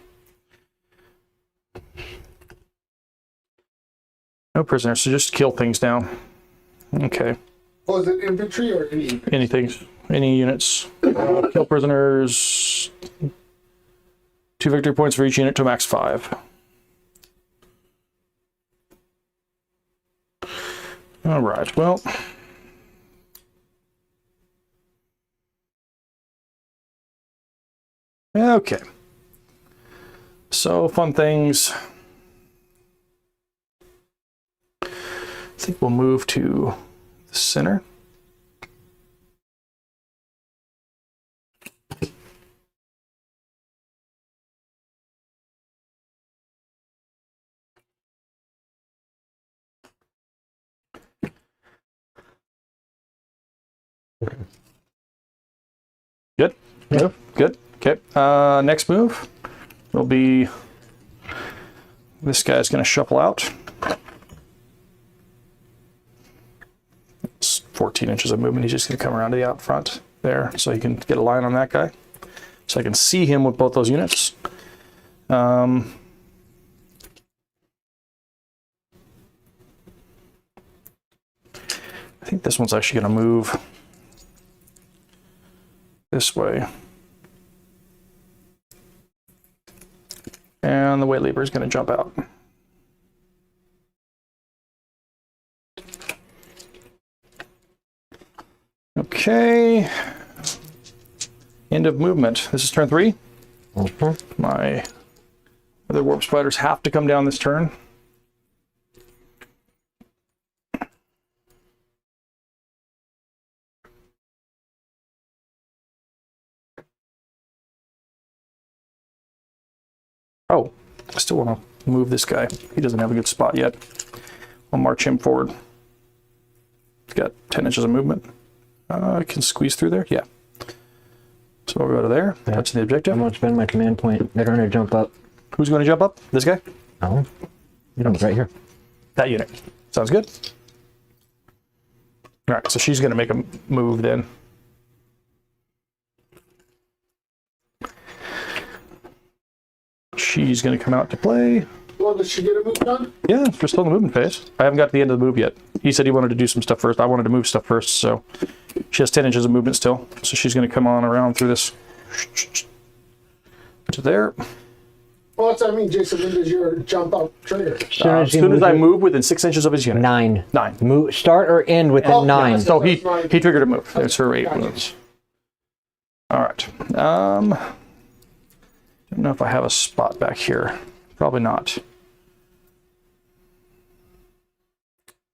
No prisoners, so just kill things down. Okay. Oh, is it infantry or any? Anything, any units. Kill prisoners. 2 victory points for each unit to max 5. All right, well. Okay. So, fun things. I think we'll move to the center. Good. Move. Good. Okay. Next move will be this guy's going to shuffle out. It's 14 inches of movement. He's just going to come around to the out front there, so he can get a line on that guy. So I can see him with both those units. I think this one's actually going to move this way. And And the weight lever is going to jump out. Okay. End of movement. This is turn 3. My other warp spiders have to come down this turn. Oh, I still want to move this guy. He doesn't have a good spot yet. I'll march him forward. He's got 10 inches of movement. I can squeeze through there. Yeah. So we'll go to there. Yeah. Touch the objective. I'm going to spend my command point. They're going to jump up. Who's going to jump up? This guy? No. You know, right here. That unit. Sounds good. All right, so she's going to make a move then. She's going to come out to play. Well, did she get a move done? Yeah, we're still in the movement phase. I haven't got to the end of the move yet. He said he wanted to do some stuff first. I wanted to move stuff first, so she has 10 inches of movement still. So she's going to come on around through this to there. Well, that's what I mean, Jason. When does your jump up trigger? As soon as I move within 6 inches of his unit. 9. 9. Move, start or end within 9. Yeah, So he triggered a move. There's her 8 moves. All right. Don't know if I have a spot back here. Probably not.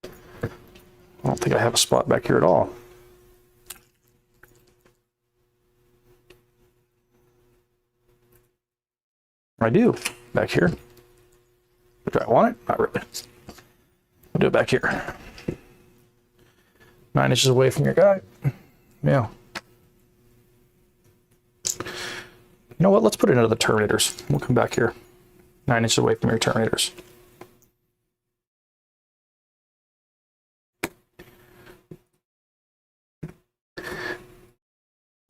I don't think I have a spot back here at all. I do, back here. Do I want it? Not really. I'll do it back here. 9 inches away from your guy. Yeah. You know what? Let's put it into the Terminators. We'll come back here. 9 inches away from your Terminators.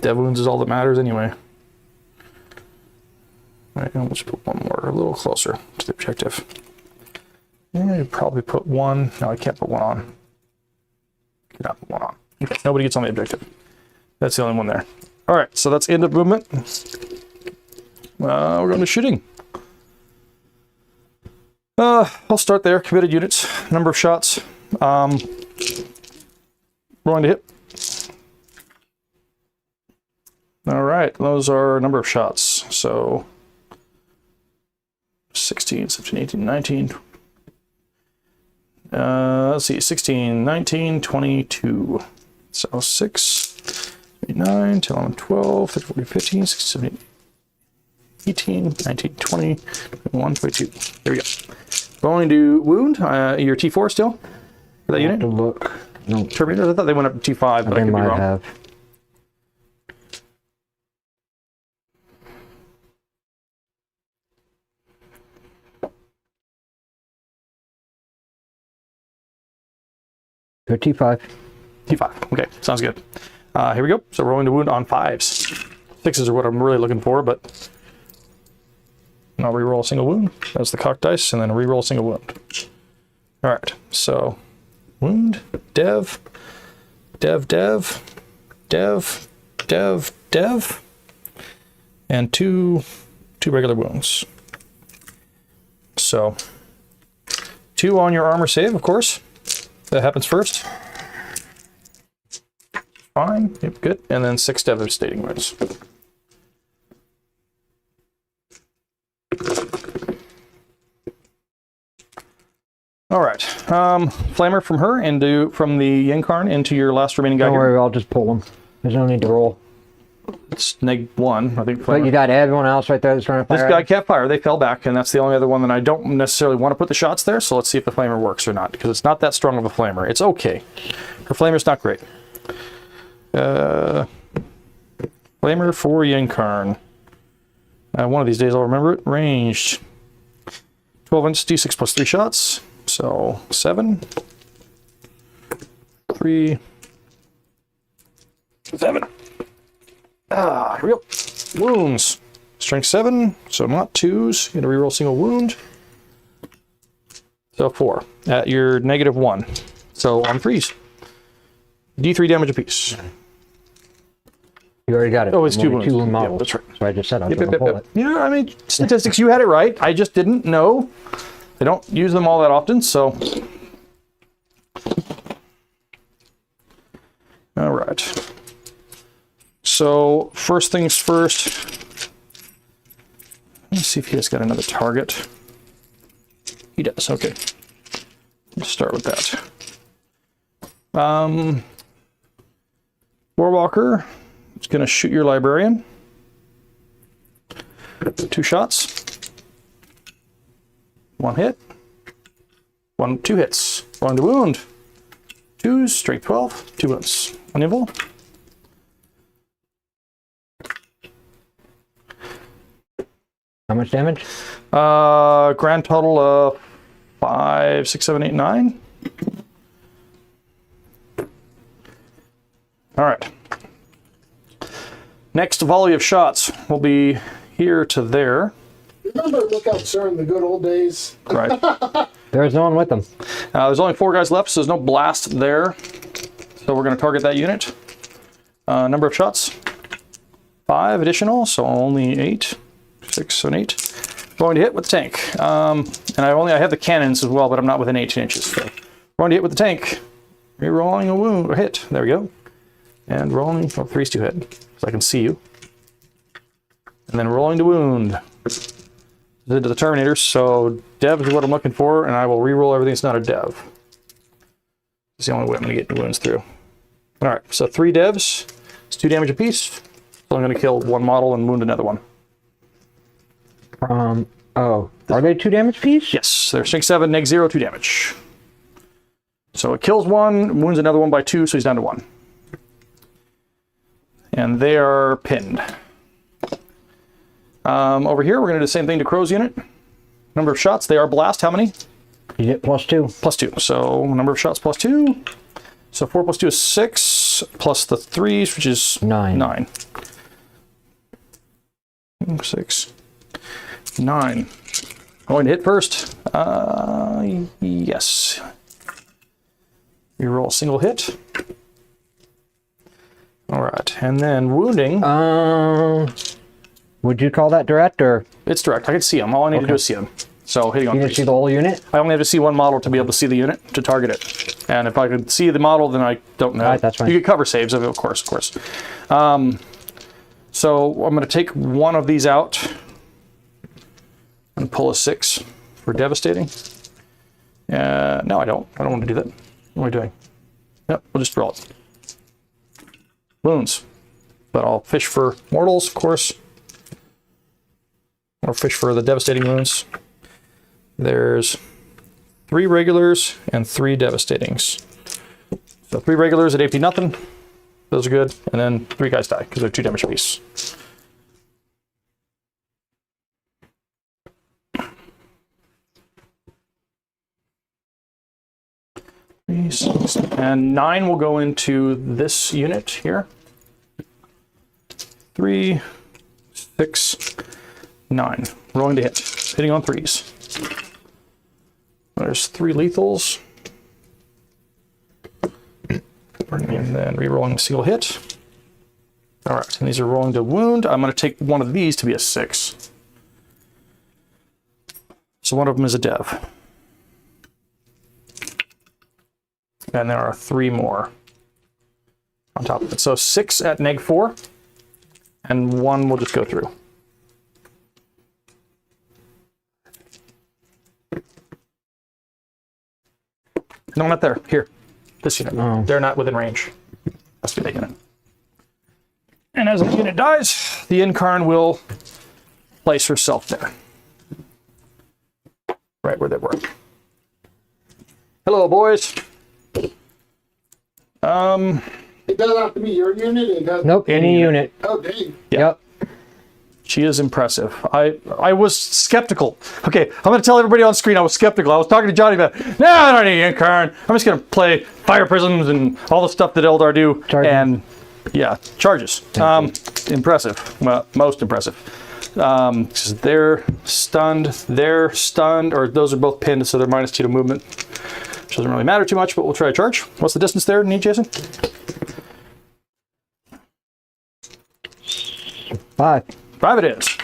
Dev wounds is all that matters anyway. All right, let's put one more a little closer to the objective. Yeah, you probably put one. No, I can't put one on. Cannot put one on. Okay, nobody gets on the objective. That's the only one there. All right, so that's end of movement. We're going to shooting. I'll start there. Committed units, number of shots. Rolling to hit. All right, those are number of shots. So 16, 17, 18, 19. Let's see, 16, 19, 22. So 6, 9, 10, 11, 12, 13, 14, 15, 16, 17, 18, 19, 20, 21, 22. There we go. Going to wound. Your T4 still for that unit? To look. No. Terminators, I thought they went up to T5, but I could be wrong. Have. Go T5. T5. Okay, sounds good. Here we go. So rolling to wound on 5s. 6s are what I'm really looking for, but I'll reroll a single wound. That's the cocked dice, and then reroll a single wound. All right, so wound, dev, dev, dev, dev, dev, dev, and two regular wounds. So 2 on your armor save, of course. That happens first. Fine, yep, good. And then 6 devastating wounds. All right, flamer from her from the Yenkarn into your last remaining guy. Don't worry, I'll just pull them. There's no need to roll. It's -1, I think. Flamer. But you got everyone else right there that's trying to fire. This guy can't fire. They fell back, and that's the only other one that I don't necessarily want to put the shots there. So let's see if the flamer works or not, because it's not that strong of a flamer. It's okay. Her flamer's not great. Flamer for Yenkarn. One of these days I'll remember it. Ranged. 12 inch D6 plus 3 shots. So 7, 3, 7. Here we go. Wounds. Strength 7, so not 2s. Gonna reroll single wound. So 4 at your -1. So on 3s. D3 damage apiece. You already got it. Oh, it's two Only wounds. models. Yeah, that's right. So I just said I was going to pull it. Yeah, I mean, statistics, you had it right. I just didn't know. I don't use them all that often, so. All right. So, first things first. Let's see if he has got another target. He does, okay. Let's start with that. Warwalker is going to shoot your librarian. 2 shots. 1 hit. 2 hits. Rolling to wound. 2, strength 12, 2 wounds. Uneval. How much damage? Grand total of 5, 6, 7, 8, 9. All right. Next volley of shots will be here to there. Remember Lookout Sir in the good old days? Right. There's no one with them. There's only 4 guys left, so there's no blast there. So we're going to target that unit. Number of shots, 5 additional, so only 8, 6, 7, 8. Going to hit with the tank. And I have the cannons as well, but I'm not within 18 inches. So going to hit with the tank. Rerolling a wound or hit. There we go. And rolling. Oh, 3's to hit, so I can see you. And then rolling to wound. Into the Terminators. So dev is what I'm looking for, and I will reroll everything that's not a dev. It's the only way I'm going to get wounds through. All right, so 3 devs. It's 2 damage apiece. So I'm going to kill 1 model and wound another one. Oh, are they 2 damage piece? Yes, they're strength 7, neg 0, 2 damage. So it kills 1, wounds another one by 2, so he's down to 1. And they are pinned. Over here, we're going to do the same thing to Crow's unit. Number of shots, they are blast. How many? You get +2. +2. So number of shots +2. So 4 + 2 is 6, plus the 3s, which is 9. 6, 9. Going to hit first. Yes. You roll a single hit. All right, and then wounding. Would you call that direct or? It's direct. I can see them. All I need to do is see them. So hitting on You 3. can see the whole unit? I only have to see 1 model to be able to see the unit to target it. And if I could see the model, then I don't know. All right, that's fine. You get cover saves of it, of course. So I'm going to take 1 of these out and pull a 6 for devastating. No, I don't. I don't want to do that. What am I doing? Yep, we'll just roll it. Wounds. But I'll fish for mortals, of course. Or fish for the devastating wounds. There's 3 regulars and 3 devastatings. So 3 regulars at AP nothing. Those are good. And then 3 guys die because they're 2 damage apiece. And 9 will go into this unit here. 3, 6, 9. Rolling to hit. Hitting on 3s. There's 3 lethals. And then re-rolling a single hit. All right, and these are rolling to wound. I'm going to take 1 of these to be a 6. So 1 of them is a dev. And there are 3 more on top of it. So 6 at neg 4, and 1 will just go through. No, not there. Here. This unit. Oh. They're not within range. Has to be that unit. And as the unit dies, the Incarn will place herself there. Right where they were. Hello, boys. It doesn't have to be your unit. It does. Nope, any unit. Oh, dang. Yep. She is impressive. I was skeptical. Okay, I'm going to tell everybody on screen I was skeptical. I was talking to Johnny about, no, I don't need Incarn. I'm just going to play fire prisms and all the stuff that Eldar do. Charges. And yeah, charges. Impressive. Well, most impressive. Because they're stunned, or those are both pinned, so they're -2 to movement. Which doesn't really matter too much, but we'll try to charge. What's the distance there, Jason? 5. 5 it is.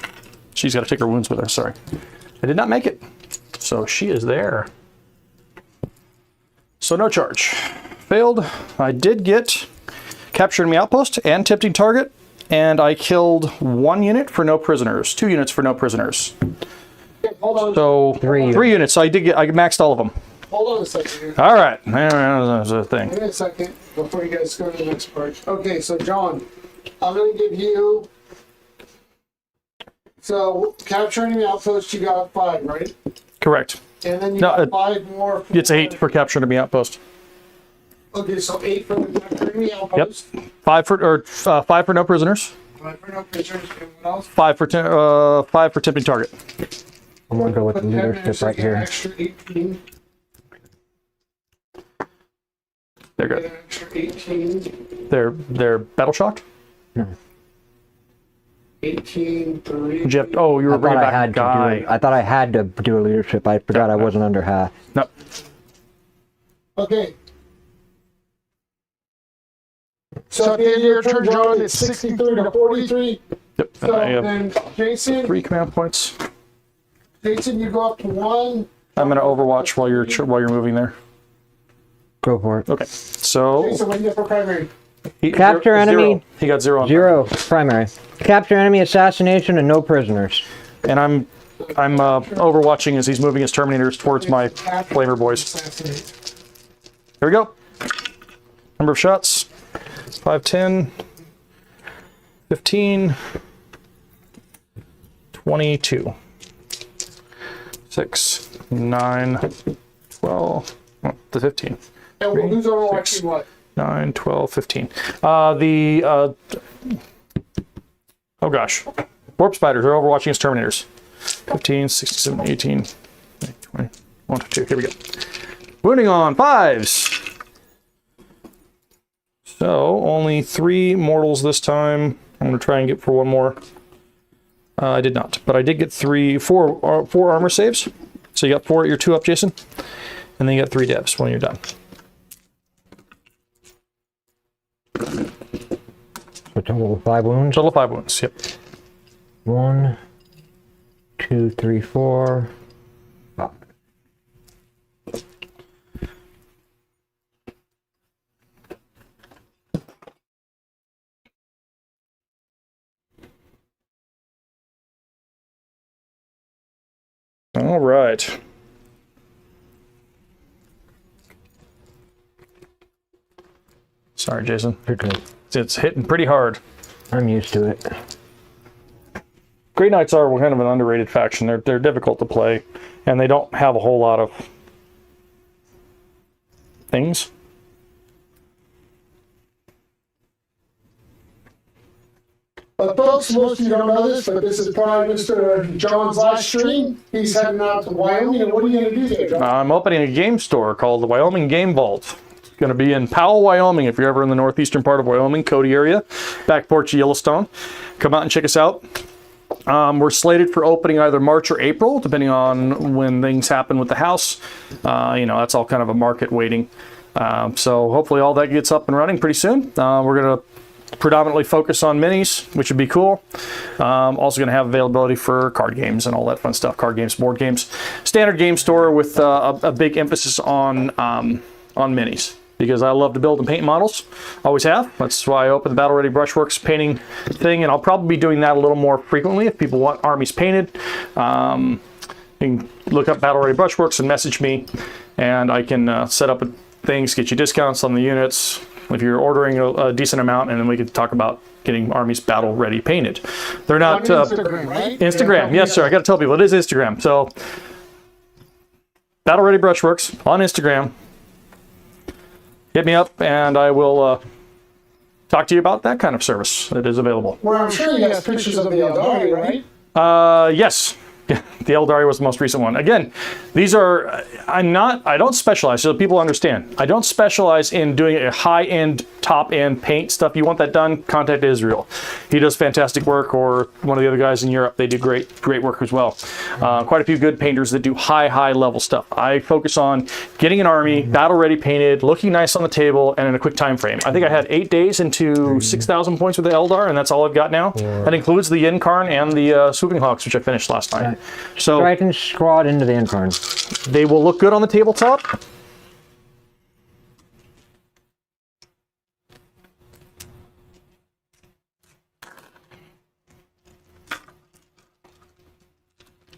She's got to take her wounds with her, sorry. I did not make it. So she is there. So no charge. Failed. I did get capture enemy outpost and tempting target, and I killed 1 unit for no prisoners. 2 units for no prisoners. Okay, hold on. So 3 units. So I maxed all of them. Hold on a second here. All right. There's a thing. Wait a second before you guys go to the next part. Okay, so John, I'm going to give you. So capture enemy outpost, you got 5, right? Correct. And then you got 5 more. It's 8 for capture enemy outpost. Okay, so 8 for the capture enemy outpost. Yep. 5 for no prisoners. 5 for no prisoners. And what else? 5 for tempting target. I'm going to go with the Put 10 leadership minutes, right you get an here. extra 18. They're Get good. an extra 18. They're battle shocked. 18, 3. Did you have, oh, you were I thought bringing I back had a guy. to do. I thought I had to do a leadership. I forgot I wasn't under half. No. Okay. So at the end of your turn, John, it's 63 to 43. Yep. So I have then, Jason, 3 command points. Jason, you go up to 1. I'm gonna overwatch while you're moving there. Go for it. Okay. So Jason, what do you get for primary? Capture zero. enemy. He got 0 on 0 primary. Capture enemy assassination and no prisoners. and I'm overwatching as he's moving his Terminators towards my flavor boys. Here we go. Number of shots: 5, 10, 15, 22, 6, 9, 12, the 15. And who's overwatching what? 9, 12, 15. Oh gosh. Warp Spiders are overwatching his Terminators. 15, 16, 17, 18, 20, 1, 2, here we go. Wounding on 5s. So, only 3 mortals this time. I'm going to try and get for 1 more. I did not, but I did get 4 armor saves. So you got 4 at your 2 up, Jason. And then you got 3 devs when you're done. So total of 5 wounds. Total of 5 wounds, yep. 1, 2, 3, 4, 5. All right. Sorry, Jason. You're good. It's hitting pretty hard. I'm used to it. Grey Knights are kind of an underrated faction. They're difficult to play, and they don't have a whole lot of things. But folks, most of you don't know this, but this is probably Mr. John's last stream. He's heading out to Wyoming, and what are you going to do there, John? I'm opening a game store called the Wyoming Game Vault. It's going to be in Powell, Wyoming. If you're ever in the northeastern part of Wyoming, Cody area, back porch of Yellowstone, come out and check us out. We're slated for opening either March or April, depending on when things happen with the house. That's all kind of a market waiting. So hopefully all that gets up and running pretty soon. We're going to predominantly focus on minis, which would be cool. Also going to have availability for card games and all that fun stuff. Card games, board games. Standard game store with a big emphasis on minis. Because I love to build and paint models, always have. That's why I opened the Battle Ready Brushworks painting thing, and I'll probably be doing that a little more frequently if people want armies painted. You can look up Battle Ready Brushworks and message me, and I can set up things, get you discounts on the units if you're ordering a decent amount, and then we can talk about getting armies battle ready painted. They're not On Instagram, right? Instagram, yes sir. I got to tell people it is Instagram. So Battle Ready Brushworks on Instagram. Hit me up, and I will talk to you about that kind of service that is available. Well, I'm sure you have pictures of the Aeldari, right? Yes. The Aeldari was the most recent one. Again, these are, I don't specialize, so people understand. I don't specialize in doing a high-end, top-end paint stuff. You want that done, contact Israel. He does fantastic work, or one of the other guys in Europe, they do great work as well. Quite a few good painters that do high level stuff. I focus on getting an army, battle-ready painted, looking nice on the table, and in a quick time frame. I think I had 8 days into 6,000 points with the Eldar, and that's all I've got now. That includes the Incarn and the Swooping Hawks, which I finished last night. So I can squad into the Incarn. they will look good on the tabletop.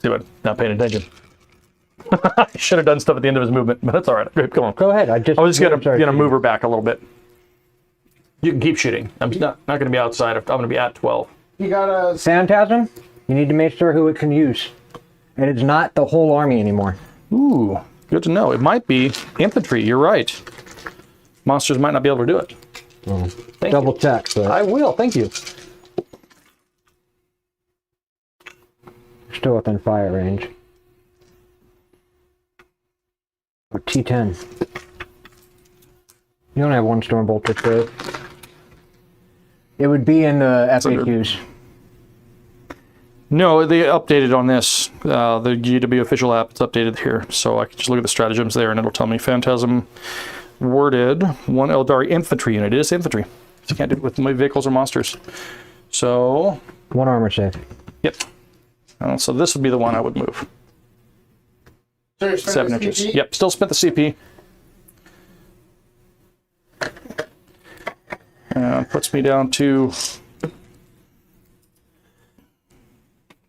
See what? Not paying attention. I should have done stuff at the end of his movement, but that's all right. Go on. Go ahead. I was just gonna move her back a little bit. You can keep shooting. I'm not gonna be outside. I'm gonna be at 12. You got a Phantasm. You need to make sure who it can use. And it's not the whole army anymore. Ooh, good to know. It might be infantry. You're right. Monsters might not be able to do it. Double check. But I will. Thank you. still within fire range. Or T10. You don't have one Stormbolt to throw. It would be in the FAQs. No, they updated on this. The GW official app, it's updated here. So I can just look at the stratagems there and it'll tell me Phantasm worded 1 Aeldari infantry unit. It is infantry. So you can't do it with my vehicles or monsters. So... 1 armor save. Yep. So this would be the one I would move. So 7 inches. Yep, still spent the CP. Puts me down to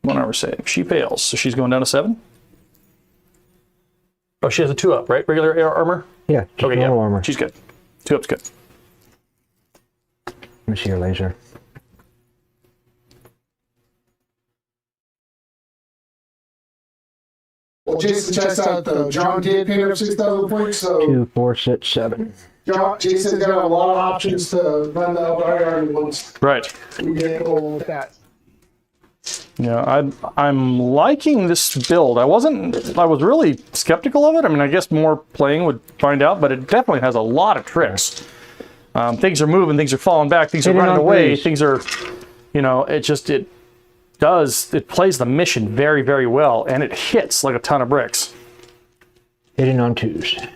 1 armor save. She fails, so she's going down to 7. Oh, she has a 2 up, right? Regular armor? Yeah, just Okay, normal yeah. armor. She's good. 2 up's good. Let me see your laser. Well, Jason checks out the John did paint up 6,000 points, so 2, 4, 6, 7. Jason's got a lot of options to run the Aeldari army once Right. we get going with that. Yeah, I'm liking this build. I was really skeptical of it. I mean, I guess more playing would find out, but it definitely has a lot of tricks. Things are moving, things are falling back, things are running away, things are, it plays the mission very, very well, and it hits like a ton of bricks. Hitting on 2s.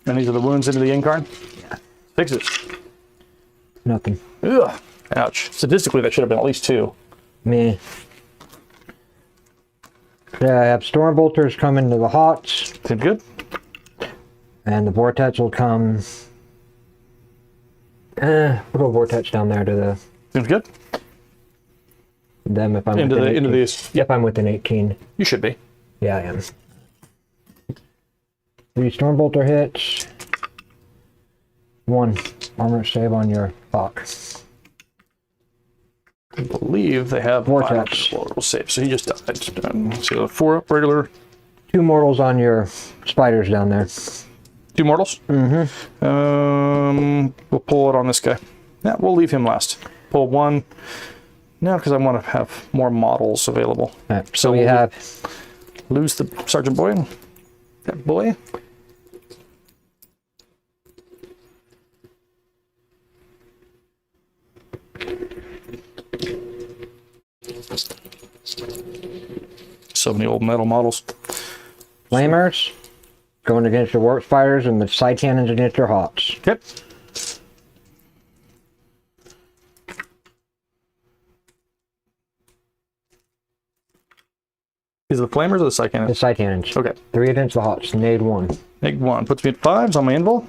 And these are the wounds into the Incarn? Yeah. Fixes. Nothing. Ugh. Ouch. Statistically, that should have been at least 2. Meh. Yeah, I have Stormbolters coming to the Hots. Seems good. And the Vortex will come... we'll go Vortex down there to the... Seems good. Them if I'm Into within 18. these. Yep, I'm within 18. You should be. Yeah, I am. 3 Stormbolter hits. 1 armor save on your Hawk. I believe they have Vortex. We'll save. So he just died. So 4 up regular. 2 mortals on your spiders down there. 2 mortals? Mm-hmm. We'll pull it on this guy. Yeah, we'll leave him last. Pull 1. No, because I want to have more models available. Right, so we have... Lose the Sergeant Boy. That boy. So many old metal models. Flamers going against your warp spiders and the side cannons against your Hawks. Yep. Is it the flamers or the side cannons? The side cannons. Okay. 3 against the Hawks. Nade 1. Neg 1 puts me at 5s on my invul.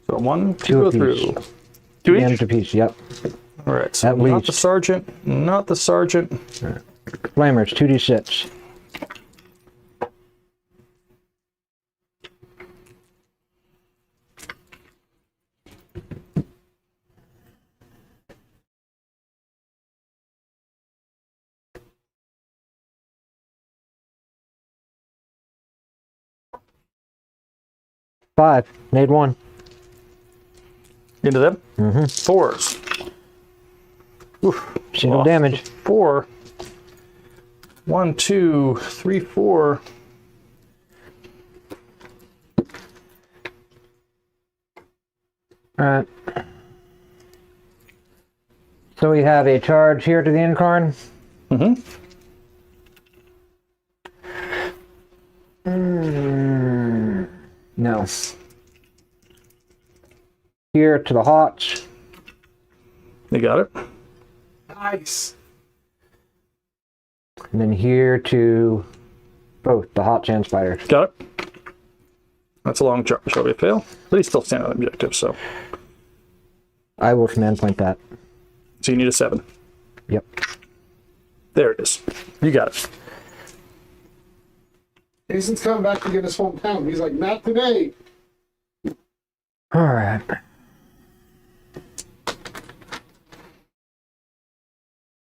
So 1, 2 go through. 2 Damage each? apiece, yep. All right. So At not least. the sergeant. Not the sergeant. Right. Flamers, 2d6. Five. Nade 1. Into them? Mm-hmm. 4s. Oof. Single damage. 4. 1, 2, 3, 4. Alright. So we have a charge here to the Incarn. Mm-hmm. No. Here to the Hots. You got it? Nice. And then here to both the Hots and Spiders. Got it. That's a long charge. Shall we fail? But he's still standing on objective, so. I will command point that. So you need a 7. Yep. There it is. You got it. Jason's coming back to get his hometown. He's like, not today. Alright.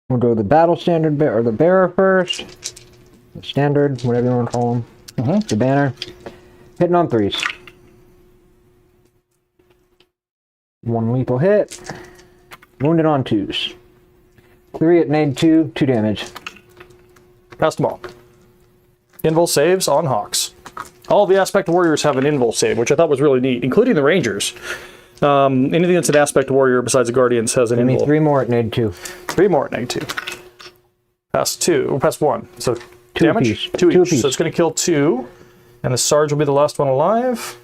We'll go the battle standard or the bearer first. The standard, whatever you want to call them. Mm-hmm. The banner. Hitting on 3s. 1 lethal hit. Wounded on 2s. 3 at nade 2, 2 damage. Passed them all. Invul saves on Hawks. All the Aspect Warriors have an Invul save, which I thought was really neat, including the Rangers. Anything that's an Aspect Warrior besides the Guardians has an Give me Invul. 3 more at nade 2. 3 more at nade 2. Pass 2. Or pass 1. So 2 damage? apiece. 2 2 each. apiece. So it's going to kill 2. And the Sarge will be the last one alive.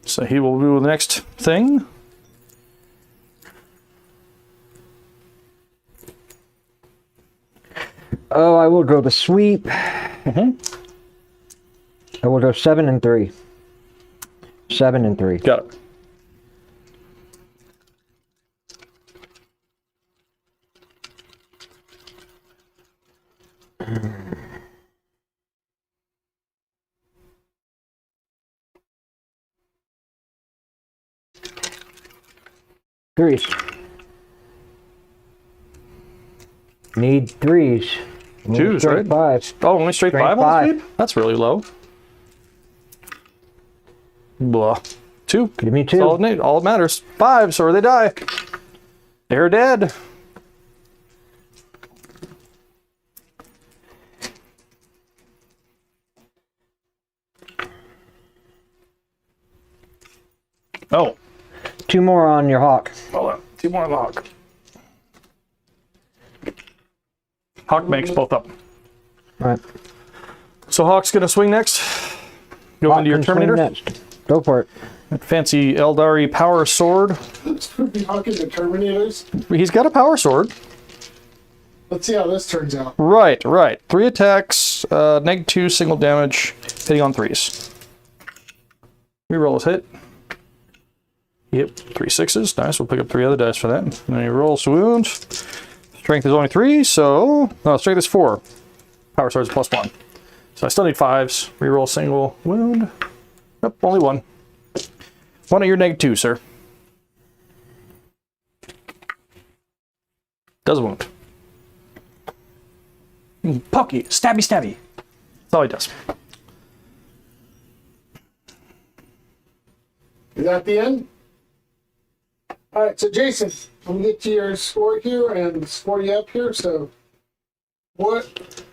So he will do the next thing. Oh, I will go the sweep. Mm-hmm. I will go 7 and 3. 7 and 3. Got it. Threes. Need 3s. Twos, Straight right? 5s. Oh, only straight 5 on five. speed? That's really low. Blah. 2. Give me 2. All that matters. 5s or they die. They're dead. Oh. 2 more on your Hawk. Hold on. 2 more on the Hawk. Hawk makes both up. Alright. So Hawk's gonna swing next. Go Hawk into your can swing Terminator. next. Go for it. That fancy Aeldari power sword. Be hawking the Terminators. He's got a power sword. Let's see how this turns out. Right. 3 attacks, -2 single damage, hitting on 3s. Reroll his hit. Yep, 3 6s. Nice. We'll pick up 3 other dice for that. And then he rolls to wound. Strength is only 3, so no, strength is 4. Power sword is +1. So I still need 5s. Reroll single wound. Nope, only 1. 1 at your -2, sir. Does wound. Pokey, stabby. That's all he does. Is that the end? All right, so Jason, I'm gonna get to your score here and score you up here. So, what?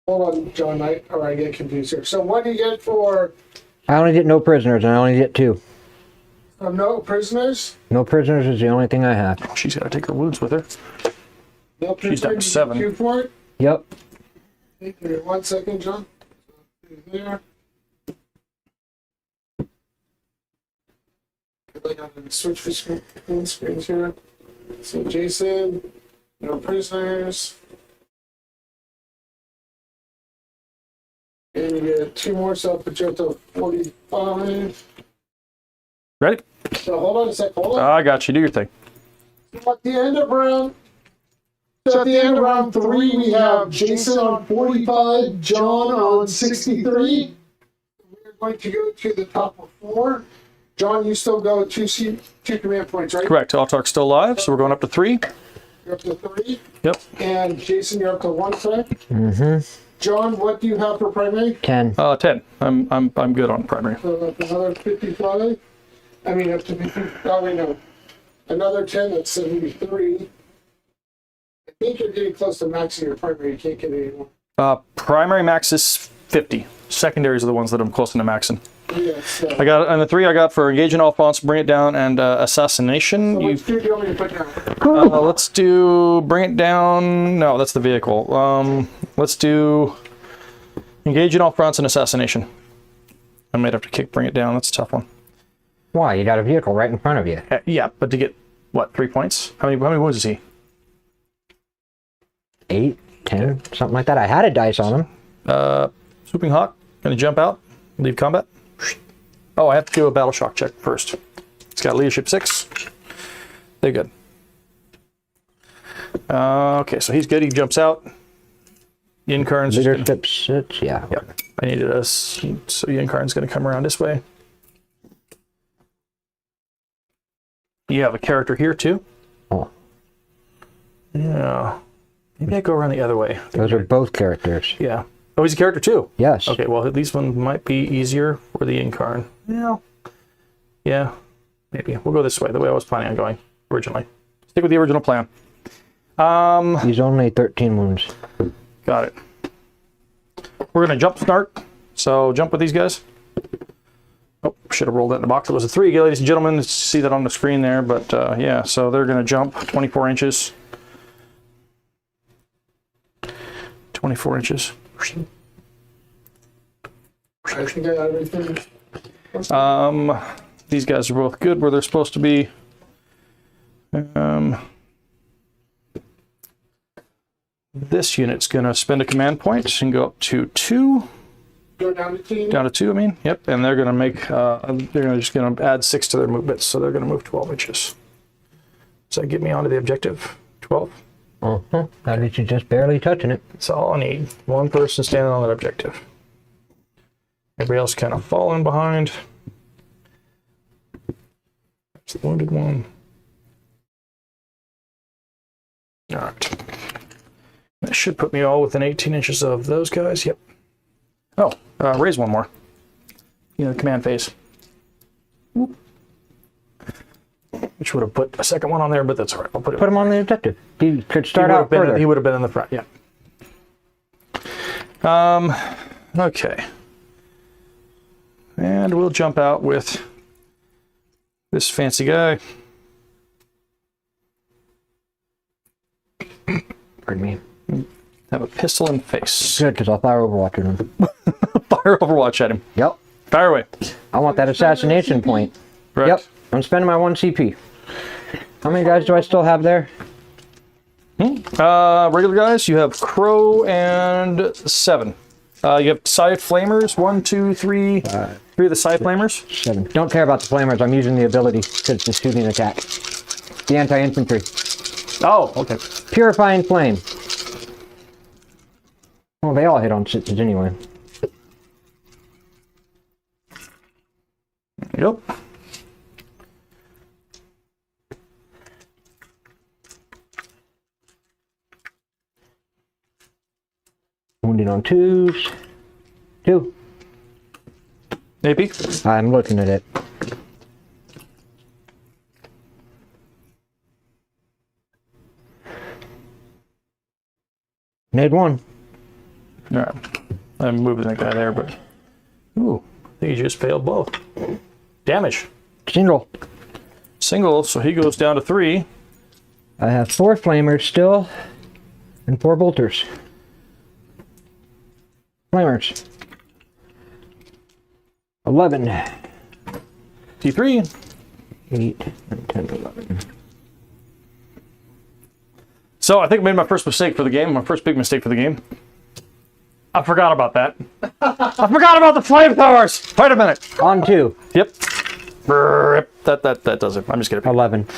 Hold on, John. I get confused here. So, what do you get for I only get no prisoners, and I only get 2. no prisoners? No prisoners is the only thing I have. She's got to take her wounds with her. No prisoners. She's down to 7. You for it? Yep. Give me 1 second, John. There. I gotta switch the screens here. So Jason, no prisoners. And you get 2 more, so I'll put you up to 45. Ready? So hold on a sec, hold on. I got you. Do your thing. At the end of round, so at the end of round 3, we have Jason on 45, John on 63. We're going to go to the top of 4. John, you still go 2 command points, right? Correct. Altark's still alive, so we're going up to 3. You're up to 3. Yep. And Jason, you're up to 1, correct? Mm-hmm. John, what do you have for primary? 10. 10. I'm good on primary. So that's another 55. I mean, up to 50. Oh, wait, no. Another 10, that's 73. I think you're getting close to maxing your primary. You can't get any more. Primary max is 50. Secondaries are the ones that I'm close to maxing. Yeah, so. I got, and the 3 I got for engaging all fonts, bring it down, and assassination. So which 2 do you want me to put down? Let's do bring it down. No, that's the vehicle. Let's do engaging all fronts and assassination. I might have to bring it down. That's a tough one. Why? You got a vehicle right in front of you. Yeah, but to get what, 3 points? How many wounds is he? 8, 10, something like that. I had a dice on him. Swooping Hawk, gonna jump out, leave combat. Oh, I have to do a battle shock check first. It's got leadership 6. They're good. Okay, so he's good. He jumps out. Yinkarn's just Leadership 6, yeah. Yep. I needed a so Yinkarn's gonna come around this way. You have a character here too. Oh. Yeah. Maybe I go around the other way. Those are both characters. Yeah. Oh, he's a character too? Yes. Okay, well, at least one might be easier for the Incarn. Yeah, maybe. We'll go this way, the way I was planning on going originally. Stick with the original plan. He's only 13 wounds. Got it. We're going to jump start. So jump with these guys. Oh, should have rolled that in the box. It was a 3, ladies and gentlemen. You see that on the screen there, but yeah, so they're going to jump 24 inches. 24 inches. I think I got everything. These guys are both good where they're supposed to be. This unit's going to spend a command point and go up to 2. Go down to 2. Down to 2, I mean. Yep, and they're going to make, they're just going to add 6 to their movement, so they're going to move 12 inches. Does that get me onto the objective? 12? Uh-huh. That is just barely touching it. That's all I need. One person standing on that objective. Everybody else kind of falling behind. That's the wounded one. All right. That should put me all within 18 inches of those guys. Yep. Oh, raise one more. You know, the command phase. Whoop. Which would have put a second one on there, but that's all right. I'll put him on the objective. He could start out further. He would have been in the front, yeah. Okay. And we'll jump out with this fancy guy. Pardon me. Have a pistol in face. Good, because I'll fire Overwatch at him. Fire Overwatch at him. Yep. Fire away. I want that assassination point. Right. Yep. I'm spending my 1 CP. How many guys do I still have there? Regular guys, you have Crow and 7. You have Scythe Flamers, 1, 2, 3. 3 of the Scythe Flamers. 7. Don't care about the Flamers. I'm using the ability because it's a shooting attack. The anti-infantry. Oh, okay. Purifying Flame. Well, they all hit on 6s anyway. Yep. Wounded on 2s. 2. AP? I'm looking at it. Nade 1. All right. I'm moving that guy there, but... Ooh, I think he just failed both. Damage. Single. Single, so he goes down to 3. I have 4 Flamers still, and 4 Bolters. Flamers. 11. T3. 8, 9, 10, 11. So I think I made my first mistake for the game, my first big mistake for the game. I forgot about that. I forgot about the flamethrowers! Wait a minute. On 2. Yep. That does it. I'm just kidding. 11.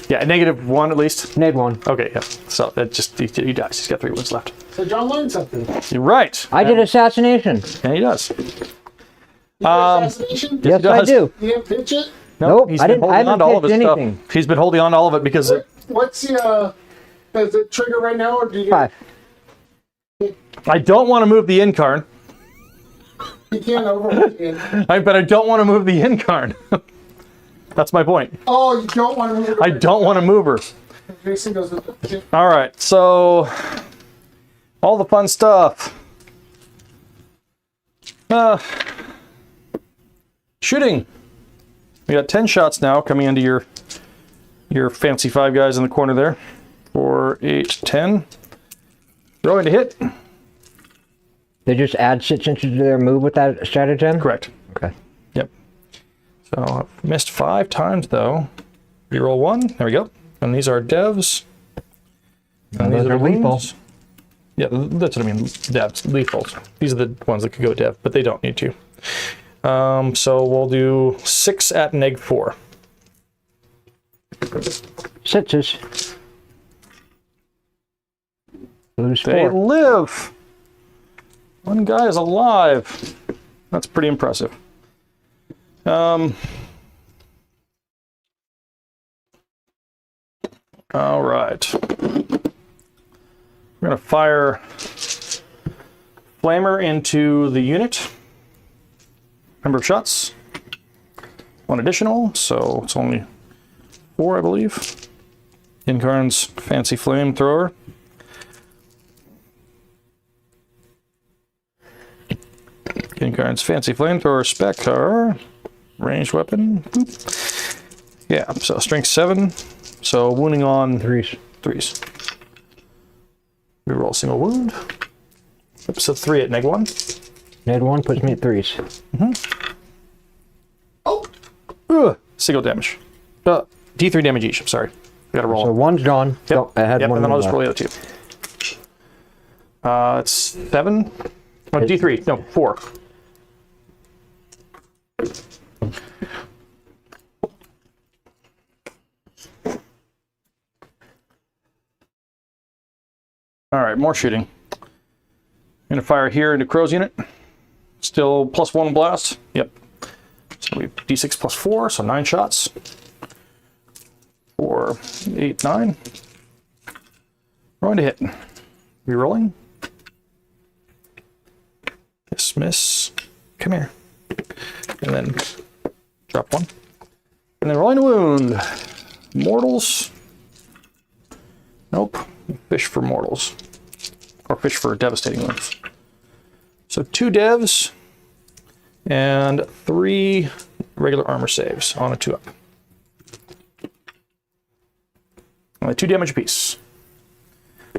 Yeah, -1 at least. Nade 1. Okay, yeah. So that just, he dies. He's got 3 wounds left. So John learned something. You're right. I did assassination. And he does. Assassination? Yes, I do. You didn't pitch it? Nope, He's I been didn't. I holding on haven't to all of his pitched stuff. anything. He's been holding on to all of it because... What's the, does it trigger right now, or do you... 5. I don't want to move the Incarn. You can't overlook it. But I don't want to move the Incarn. That's my point. Oh, you don't want to move her. I don't want to move her. Jason goes with the... All right, so all the fun stuff. Shooting. We got 10 shots now coming into your fancy 5 guys in the corner there. 4, 8, 10. Throwing to hit. They just add 6 inches to their move with that stratagem? Correct. Okay. Yep. So I've missed 5 times though. Reroll 1. There we go. And these are devs. And those are lethal. wounds. Yeah, that's what I mean. Devs, lethals. These are the ones that could go dev, but they don't need to. So we'll do 6 at neg 4. Sixes. Lose They 4. live. One guy is alive. That's pretty impressive. All right. We're going to fire Flamer into the unit. Number of shots. 1 additional, so it's only 4, I believe. Incarn's fancy flamethrower. Incarn's fancy flamethrower spec car. Ranged weapon. Boop. Yeah, so strength 7. So wounding on 3s. 3s. We roll a single wound. Oops, so 3 at neg 1. Neg 1 puts me at 3s. Single damage. D3 damage each, I'm sorry. We gotta roll. So 1's gone. Yep. Oh, I had Yep, one and then I'll just left. roll the other 2. It's 7. Oh, D3. No, 4. All right, more shooting. I'm gonna fire here into Crow's unit. Still +1 blast. Yep. So we have D6 plus 4, so 9 shots. 4, 8, 9. Rolling to hit. Rerolling. Dismiss. Come here. And then drop 1. And then rolling to wound. Mortals. Nope. Fish for mortals. Or fish for devastating wounds. So 2 devs and 3 regular armor saves on a 2-up. Only 2 damage apiece.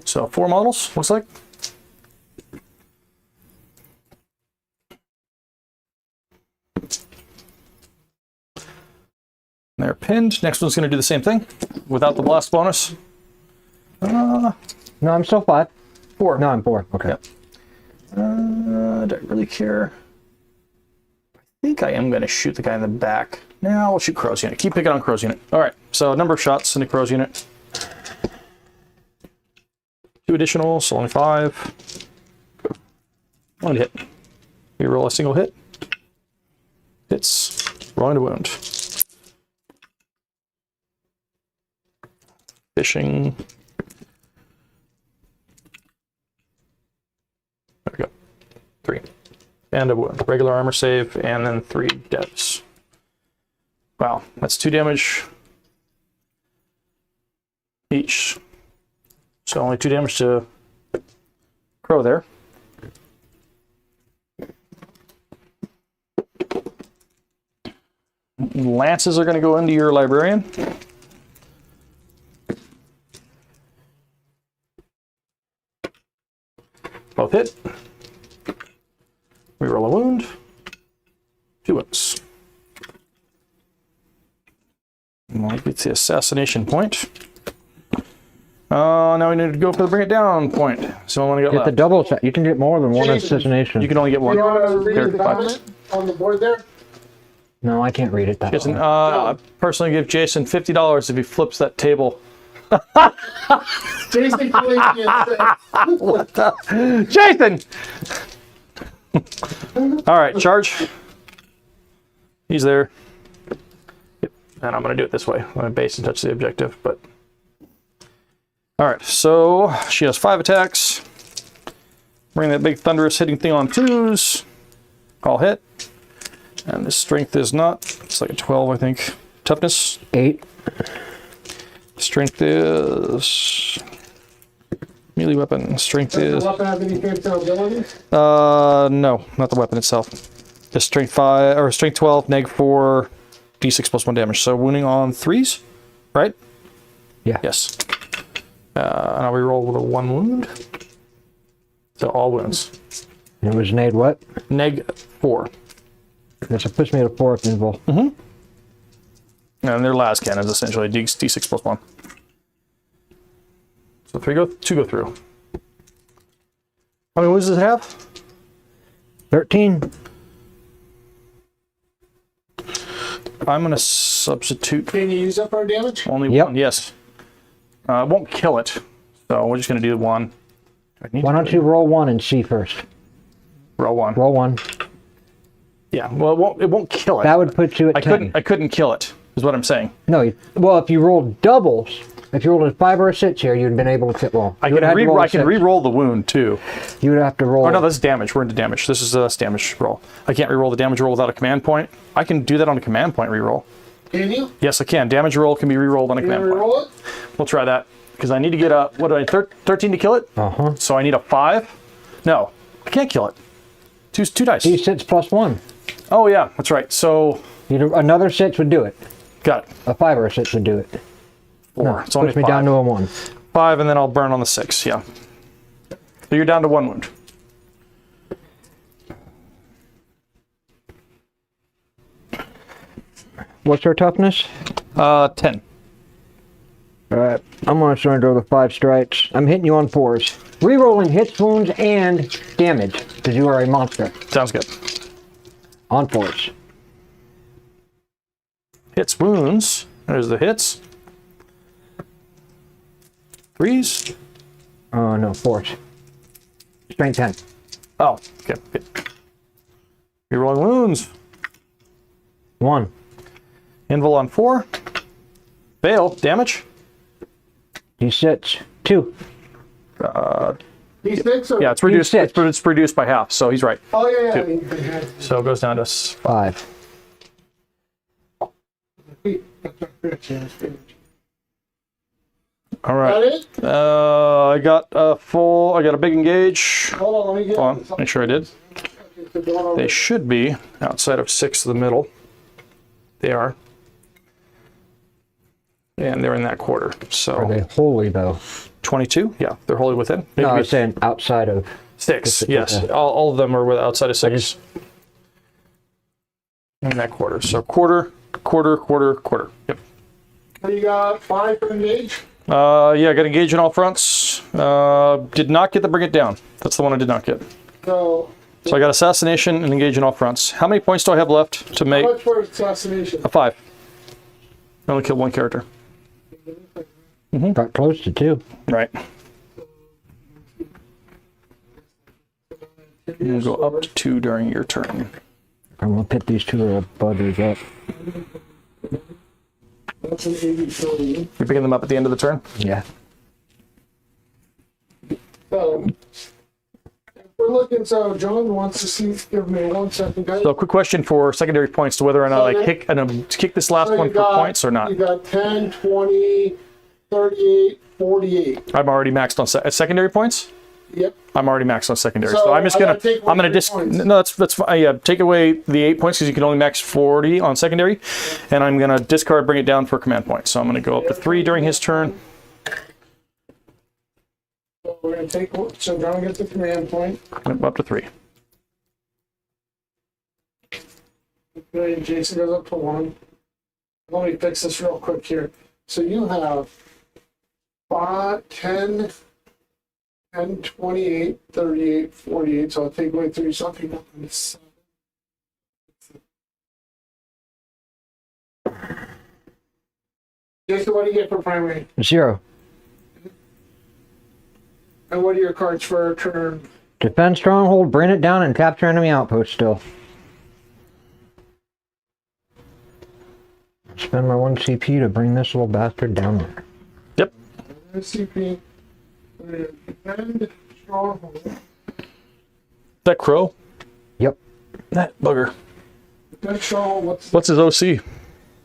So 4 models, looks like. They're pinned. Next one's going to do the same thing without the blast bonus. No, I'm still 5. 4. No, I'm 4. Okay. Yep. Do I really care? I think I am going to shoot the guy in the back. Now I'll shoot Crow's unit. Keep picking on Crow's unit. All right, so number of shots in the Crow's unit. 2 additional, so only 5. 1 hit. We roll a single hit. Hits. Rolling to wound. Fishing. There we go. 3. And a wound. Regular armor save, and then 3 devs. Wow, that's 2 damage each. So only 2 damage to Crow there. Lances are going to go into your librarian. Both hit. We roll a wound. 2 wounds. Well, it's the assassination point. Now we need to go for the bring it down point. So I want to get Get left. the double set. You can get more than 1 assassination. You can only get 1. You want to read Character the type. comment on the board there? No, I can't read it that Jason, way. I personally give Jason $50 if he flips that table. Jason Collegian. Jason! All right, charge. He's there. Yep. And I'm going to do it this way. I'm going to base and touch the objective, but... All right, so she has 5 attacks. Bring that big thunderous hitting thing on 2s. All hit. And the strength is not. It's like a 12, I think. Toughness. 8. Strength is melee weapon. Strength Does is the weapon have any phantom abilities? no, not the weapon itself. Just strength 5 or strength 12, neg 4, d6 plus 1 damage. So wounding on 3s, right? Yeah. Yes. And I'll reroll with a 1 wound. So all wounds. It was nade what? Neg 4. This puts me at a 4 if invul. And their last cannon is essentially d6 plus 1. So 2 go through. How many wounds does it have? 13. I'm going to substitute Can you use up our damage? only Yep. 1. Yes. It won't kill it. So we're just going to do 1. Do I need Why to don't you roll 1 and see first? roll 1? Roll 1. Yeah. Well, it won't kill it. That would put you at 10. I couldn't kill it. Is what I'm saying. No, well, if you rolled doubles, if you rolled a 5 or a 6 here, you'd have been able to fit well. I can re-roll the wound too. You would have to roll. Oh no, that's damage. We're into damage. This is a damage roll. I can't re-roll the damage roll without a command point. I can do that on a command point re-roll. Can you? Yes, I can. Damage roll can be re-rolled on a Can you command point. roll it? We'll try that because I need to get a 13 to kill it. So I need a 5. No, I can't kill it. Two dice. D6 plus 1. Oh yeah, that's right. So Another 6 would do it. got it. A 5 or a 6 would do it. 4. No, It's only puts me 5. down to a 1. 5, and then I'll burn on the 6. Yeah. So you're down to 1 wound. What's our toughness? 10. Alright, I'm gonna surrender the 5 strikes. I'm hitting you on 4s. Rerolling hits, wounds, and damage, because you are a monster. Sounds good. On 4s. Hits, wounds. There's the hits. 3s. Oh, no, 4s. Strength 10. Oh, okay. Good. Rerolling wounds. 1. Invul on 4. Fail. Damage. D6. 2. D6 or? Yeah, it's reduced. D6. It's reduced by half, so he's right. Oh, yeah. So it goes down to 5. all right. That it? I got a big engage. Hold on, let me get Hold on, make sure I did. They should be outside of 6 of the middle. They are. And they're in that quarter. Are So they holy, though? 22. Yeah, they're wholly within. No, I Maybe was saying outside of... 6. Yes, all of them are outside of 6. In that quarter. So quarter. Yep. You got 5 for engage? Yeah, I got engage on all fronts. Did not get the bring it down. That's the one I did not get. So So I got assassination and engage on all fronts. How many points do I have left to make how much for assassination? a 5? I only killed 1 character. Got close to 2. Right. We'll go up to 2 during your turn. I'm gonna pick these 2 little buggers up. That's an 80. You're picking them up at the end of the turn? Yeah. So we're looking. So John wants to see. Give me 1 second, guys. So, quick question for secondary points to whether or not I Okay. kick this last So one you for got- points or not. You got 10, 20, 38, 48. I'm already maxed on secondary points. Yep. I'm already maxed on secondary, So so I'm just I gonna. gotta take away I'm gonna 3 points. No, that's fine. Yeah, take away the 8 points because you can only max 40 on secondary, and I'm gonna discard, bring it down for command points. So I'm gonna go up to 3 during his turn. So we're gonna take. So John gets the command point. Up to 3. Okay, Jason goes up to 1. Let me fix this real quick here. So you have 5, 10, 28, 38, 48. So I'll take away 3. So I'll take 7. Jason, what do you get for primary? 0. And what are your cards for turn? Defend stronghold, bring it down, and capture enemy outpost still. Spend my 1 CP to bring this little bastard down there. Yep. CP. Defend stronghold. that Crow? Yep. That bugger. Defense stronghold, What's his OC?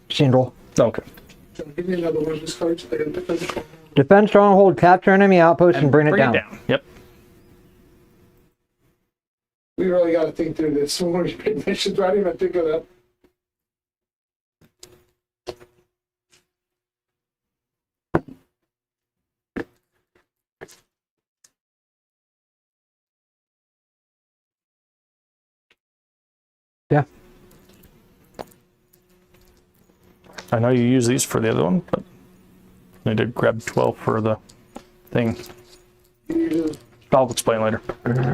Single. Okay. give me another one of these cards. Defense stronghold. Defend stronghold, capture enemy outpost, and bring it down. Yep. We really got to think through this when we pick missions. I didn't even think of that. Yeah. I know you use these for the other one, but I need to grab 12 for the thing. I'll explain later.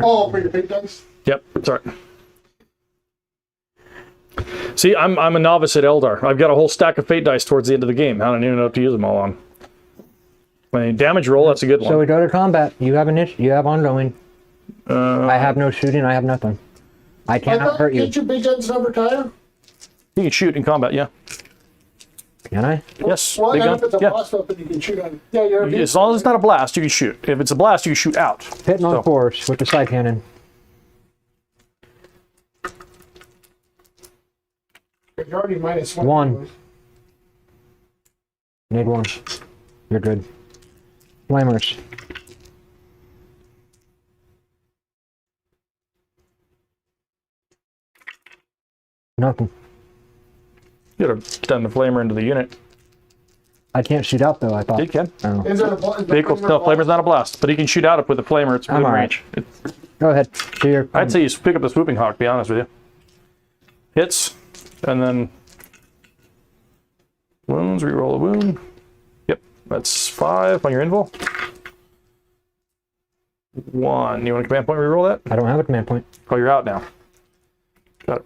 Oh, for your big dice? Yep, sorry. See, I'm a novice at Eldar. I've got a whole stack of fate dice towards the end of the game. I don't even know what to use them all on. I mean, damage roll, that's a good one. So we go to combat. You have you have ongoing. I have no shooting. I have nothing. I cannot hurt you. Get your big guns number tire? You can shoot in combat, yeah. Can I? Yes. Well, big not gun, if it's a yeah. blast weapon, you can shoot on. Yeah, you're a As long as it's not a blast, you can shoot. If it's a blast, you can shoot out. Hitting on force with the side cannon. You're already minus One. Need one. You're good. Flamers. Nothing. You could have done the flamer into the unit. I can't shoot out though, I thought. You can. Oh. Is it a Vehicle, no, flamer's not a blast, but he can shoot out with the flamer. It's within all right. range. Go ahead. Do your I'd say you pick up the swooping hawk, to be honest with you. Hits, and then wounds, reroll a wound. Yep, that's 5 on your invul. 1. You want a command point reroll that? I don't have a command point. Oh, you're out now. Got it.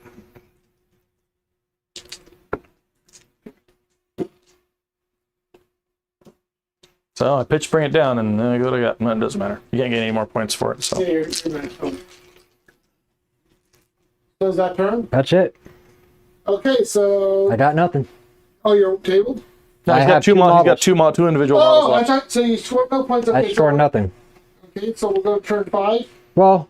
So I pitch, bring it down, and then I go what I got. No, it doesn't matter. You can't get any more points for it. So Yeah, you're minus one. So is that turn? That's it. Okay, so. I got nothing. Oh, you're tabled? no, I he's got have two two models. He's got models. two individual Oh, models I left. thought, so you scored no points. Okay, I scored nothing. Okay, so we'll go turn 5. Well,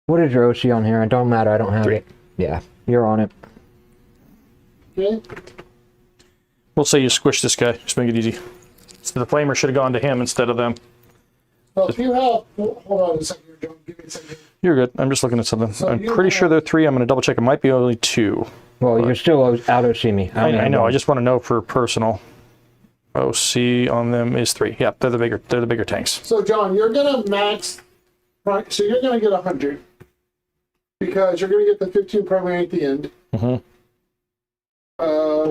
what is your OC on here? It don't matter. I don't have 3. it. Yeah, you're on it. Okay. We'll say you squish this guy. Just make it easy. So the flamer should have gone to him instead of them. So if you have. Hold on a second, John. Give me a second. You're good. I'm just looking at something. So I'm you pretty sure have- they're 3. I'm going to double check. It might be only 2. Well, you're still out OC me. I know. I just want to know for personal. OC on them is 3. Yeah, they're the bigger tanks. So, John, you're going to max. Right, so you're going to get 100. Because you're going to get the 15 primary at the end. Mm-hmm.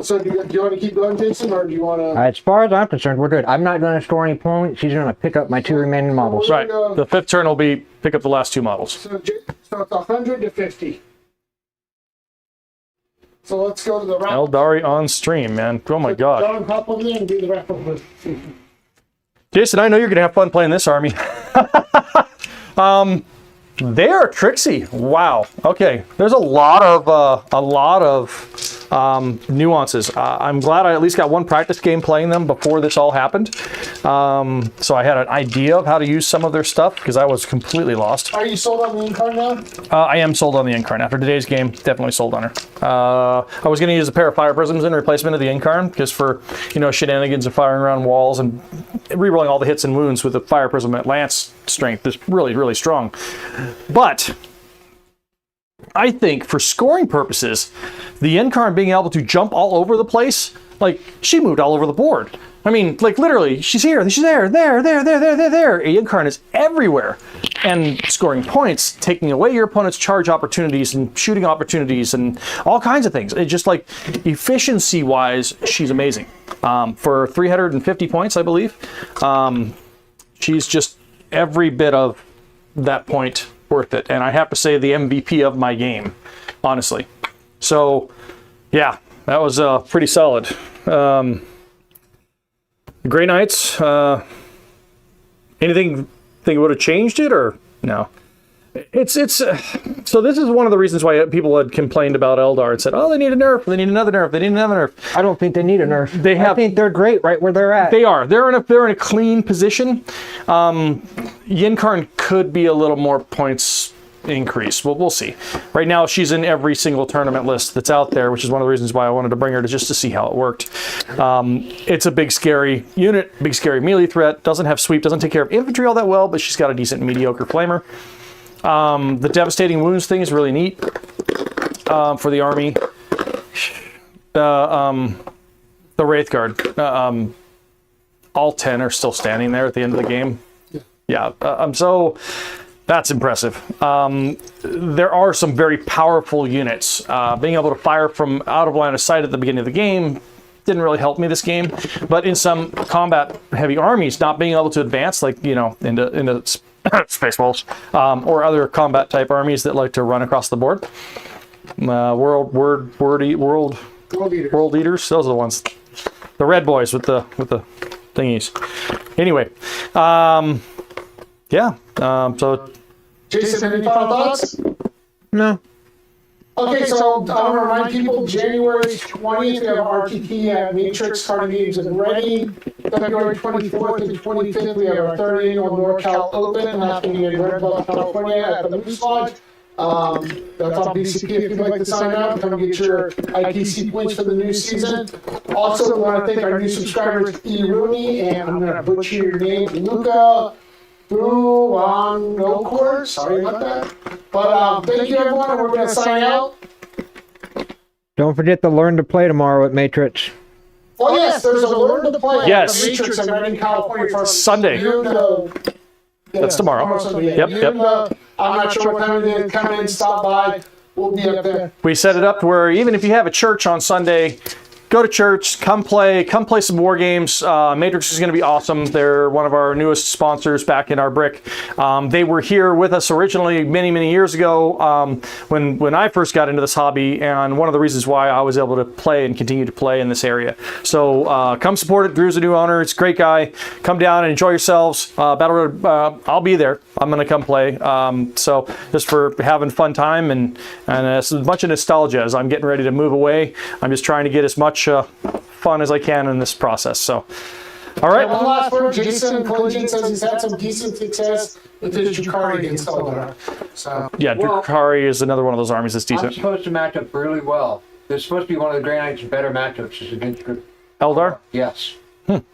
So do you want to keep going, Jason, or do you want to? As far as I'm concerned, we're good. I'm not going to score any points. He's going to pick up my 2 remaining models. Right. The 5th turn will be pick up the last 2 models. So it's 100 to 50. So let's go to the wrap. Aeldari on stream, man. Oh my god. John, hop over there and do the wrap up with. Jason, I know you're going to have fun playing this army. They are tricksy. Wow. Okay. There's a lot of nuances. I'm glad I at least got one practice game playing them before this all happened. So I had an idea of how to use some of their stuff because I was completely lost. Are you sold on the Incarn now? I am sold on the Incarn. After today's game, definitely sold on her. I was going to use a pair of fire prisms in replacement of the Incarn because for, shenanigans of firing around walls and rerolling all the hits and wounds with the fire prism at lance strength is really, really strong. But I think for scoring purposes, the Incarn being able to jump all over the place, like she moved all over the board. I mean, like literally, she's here, she's there. Incarn is everywhere. And scoring points, taking away your opponent's charge opportunities and shooting opportunities and all kinds of things. It's just like efficiency-wise, she's amazing. For 350 points, I believe, she's just every bit of that point worth it. And I have to say the MVP of my game, honestly. So, yeah, that was pretty solid. Grey Knights, anything think would have changed it or no? So this is one of the reasons why people had complained about Eldar and said, oh, they need a nerf, they need another nerf, they need another nerf. I don't think they need a nerf. I think they're great right where they're at. They are. They're in a clean position. Yin-Karn could be a little more points increase. Well, we'll see. Right now, she's in every single tournament list that's out there, which is one of the reasons why I wanted to bring her just to see how it worked. It's a big, scary unit, big, scary melee threat. Doesn't have sweep, doesn't take care of infantry all that well, but she's got a decent mediocre flamer. The devastating wounds thing is really neat for the army. The Wraith Guard, all 10 are still standing there at the end of the game. Yeah, so that's impressive. There are some very powerful units. Being able to fire from out of line of sight at the beginning of the game didn't really help me this game, but in some combat heavy armies, not being able to advance, like, you know, into space walls, or other combat type armies that like to run across the board. World eaters, those are the ones. The red boys with the thingies. Anyway, yeah. So Jason, any final thoughts? No. Okay, so I want to remind people, January 20th, we have RTT at Matirx Card Games and Ready. February 24th and 25th, we have our third annual NorCal Open happening in Red Bluff, California at the Moose Lodge. That's on BCP if you'd like to sign up. Come get your ITC points for the new season. Also, we want to thank our new subscribers, E. Rooney, and I'm going to butcher your name, Luca Buonocor. Sorry about that. But thank you, everyone, and we're going to sign out. Don't forget to learn to play tomorrow at Matrix. Oh, yes, there's a Learn to Play Yes. at the Matrix in Redding, California for Sunday. That's tomorrow. Sunday, Yep. I'm not sure what time it is. Come in, stop by. We'll be up there. We set it up to where even if you have a church on Sunday, go to church, come play some war games. Matrix is going to be awesome. They're one of our newest sponsors back in our brick. They were here with us originally many years ago when I first got into this hobby, and one of the reasons why I was able to play and continue to play in this area. So come support it. Drew's a new owner. It's a great guy. Come down and enjoy yourselves. Battle Road, I'll be there. I'm going to come play. So just for having fun time and as much of nostalgia as I'm getting ready to move away. I'm just trying to get as much fun as I can in this process. So, all right. One last word. Jason Collegian says he's had some decent success with his Drukhari against Eldar. So, yeah, Drukhari is another one of those armies that's I'm decent. supposed to match up really well. This is supposed to be one of the Grey Knight's better matchups is against Eldar? Yes. Well,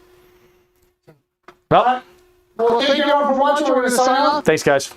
thank you everyone for watching. We're going to sign off. thanks, guys.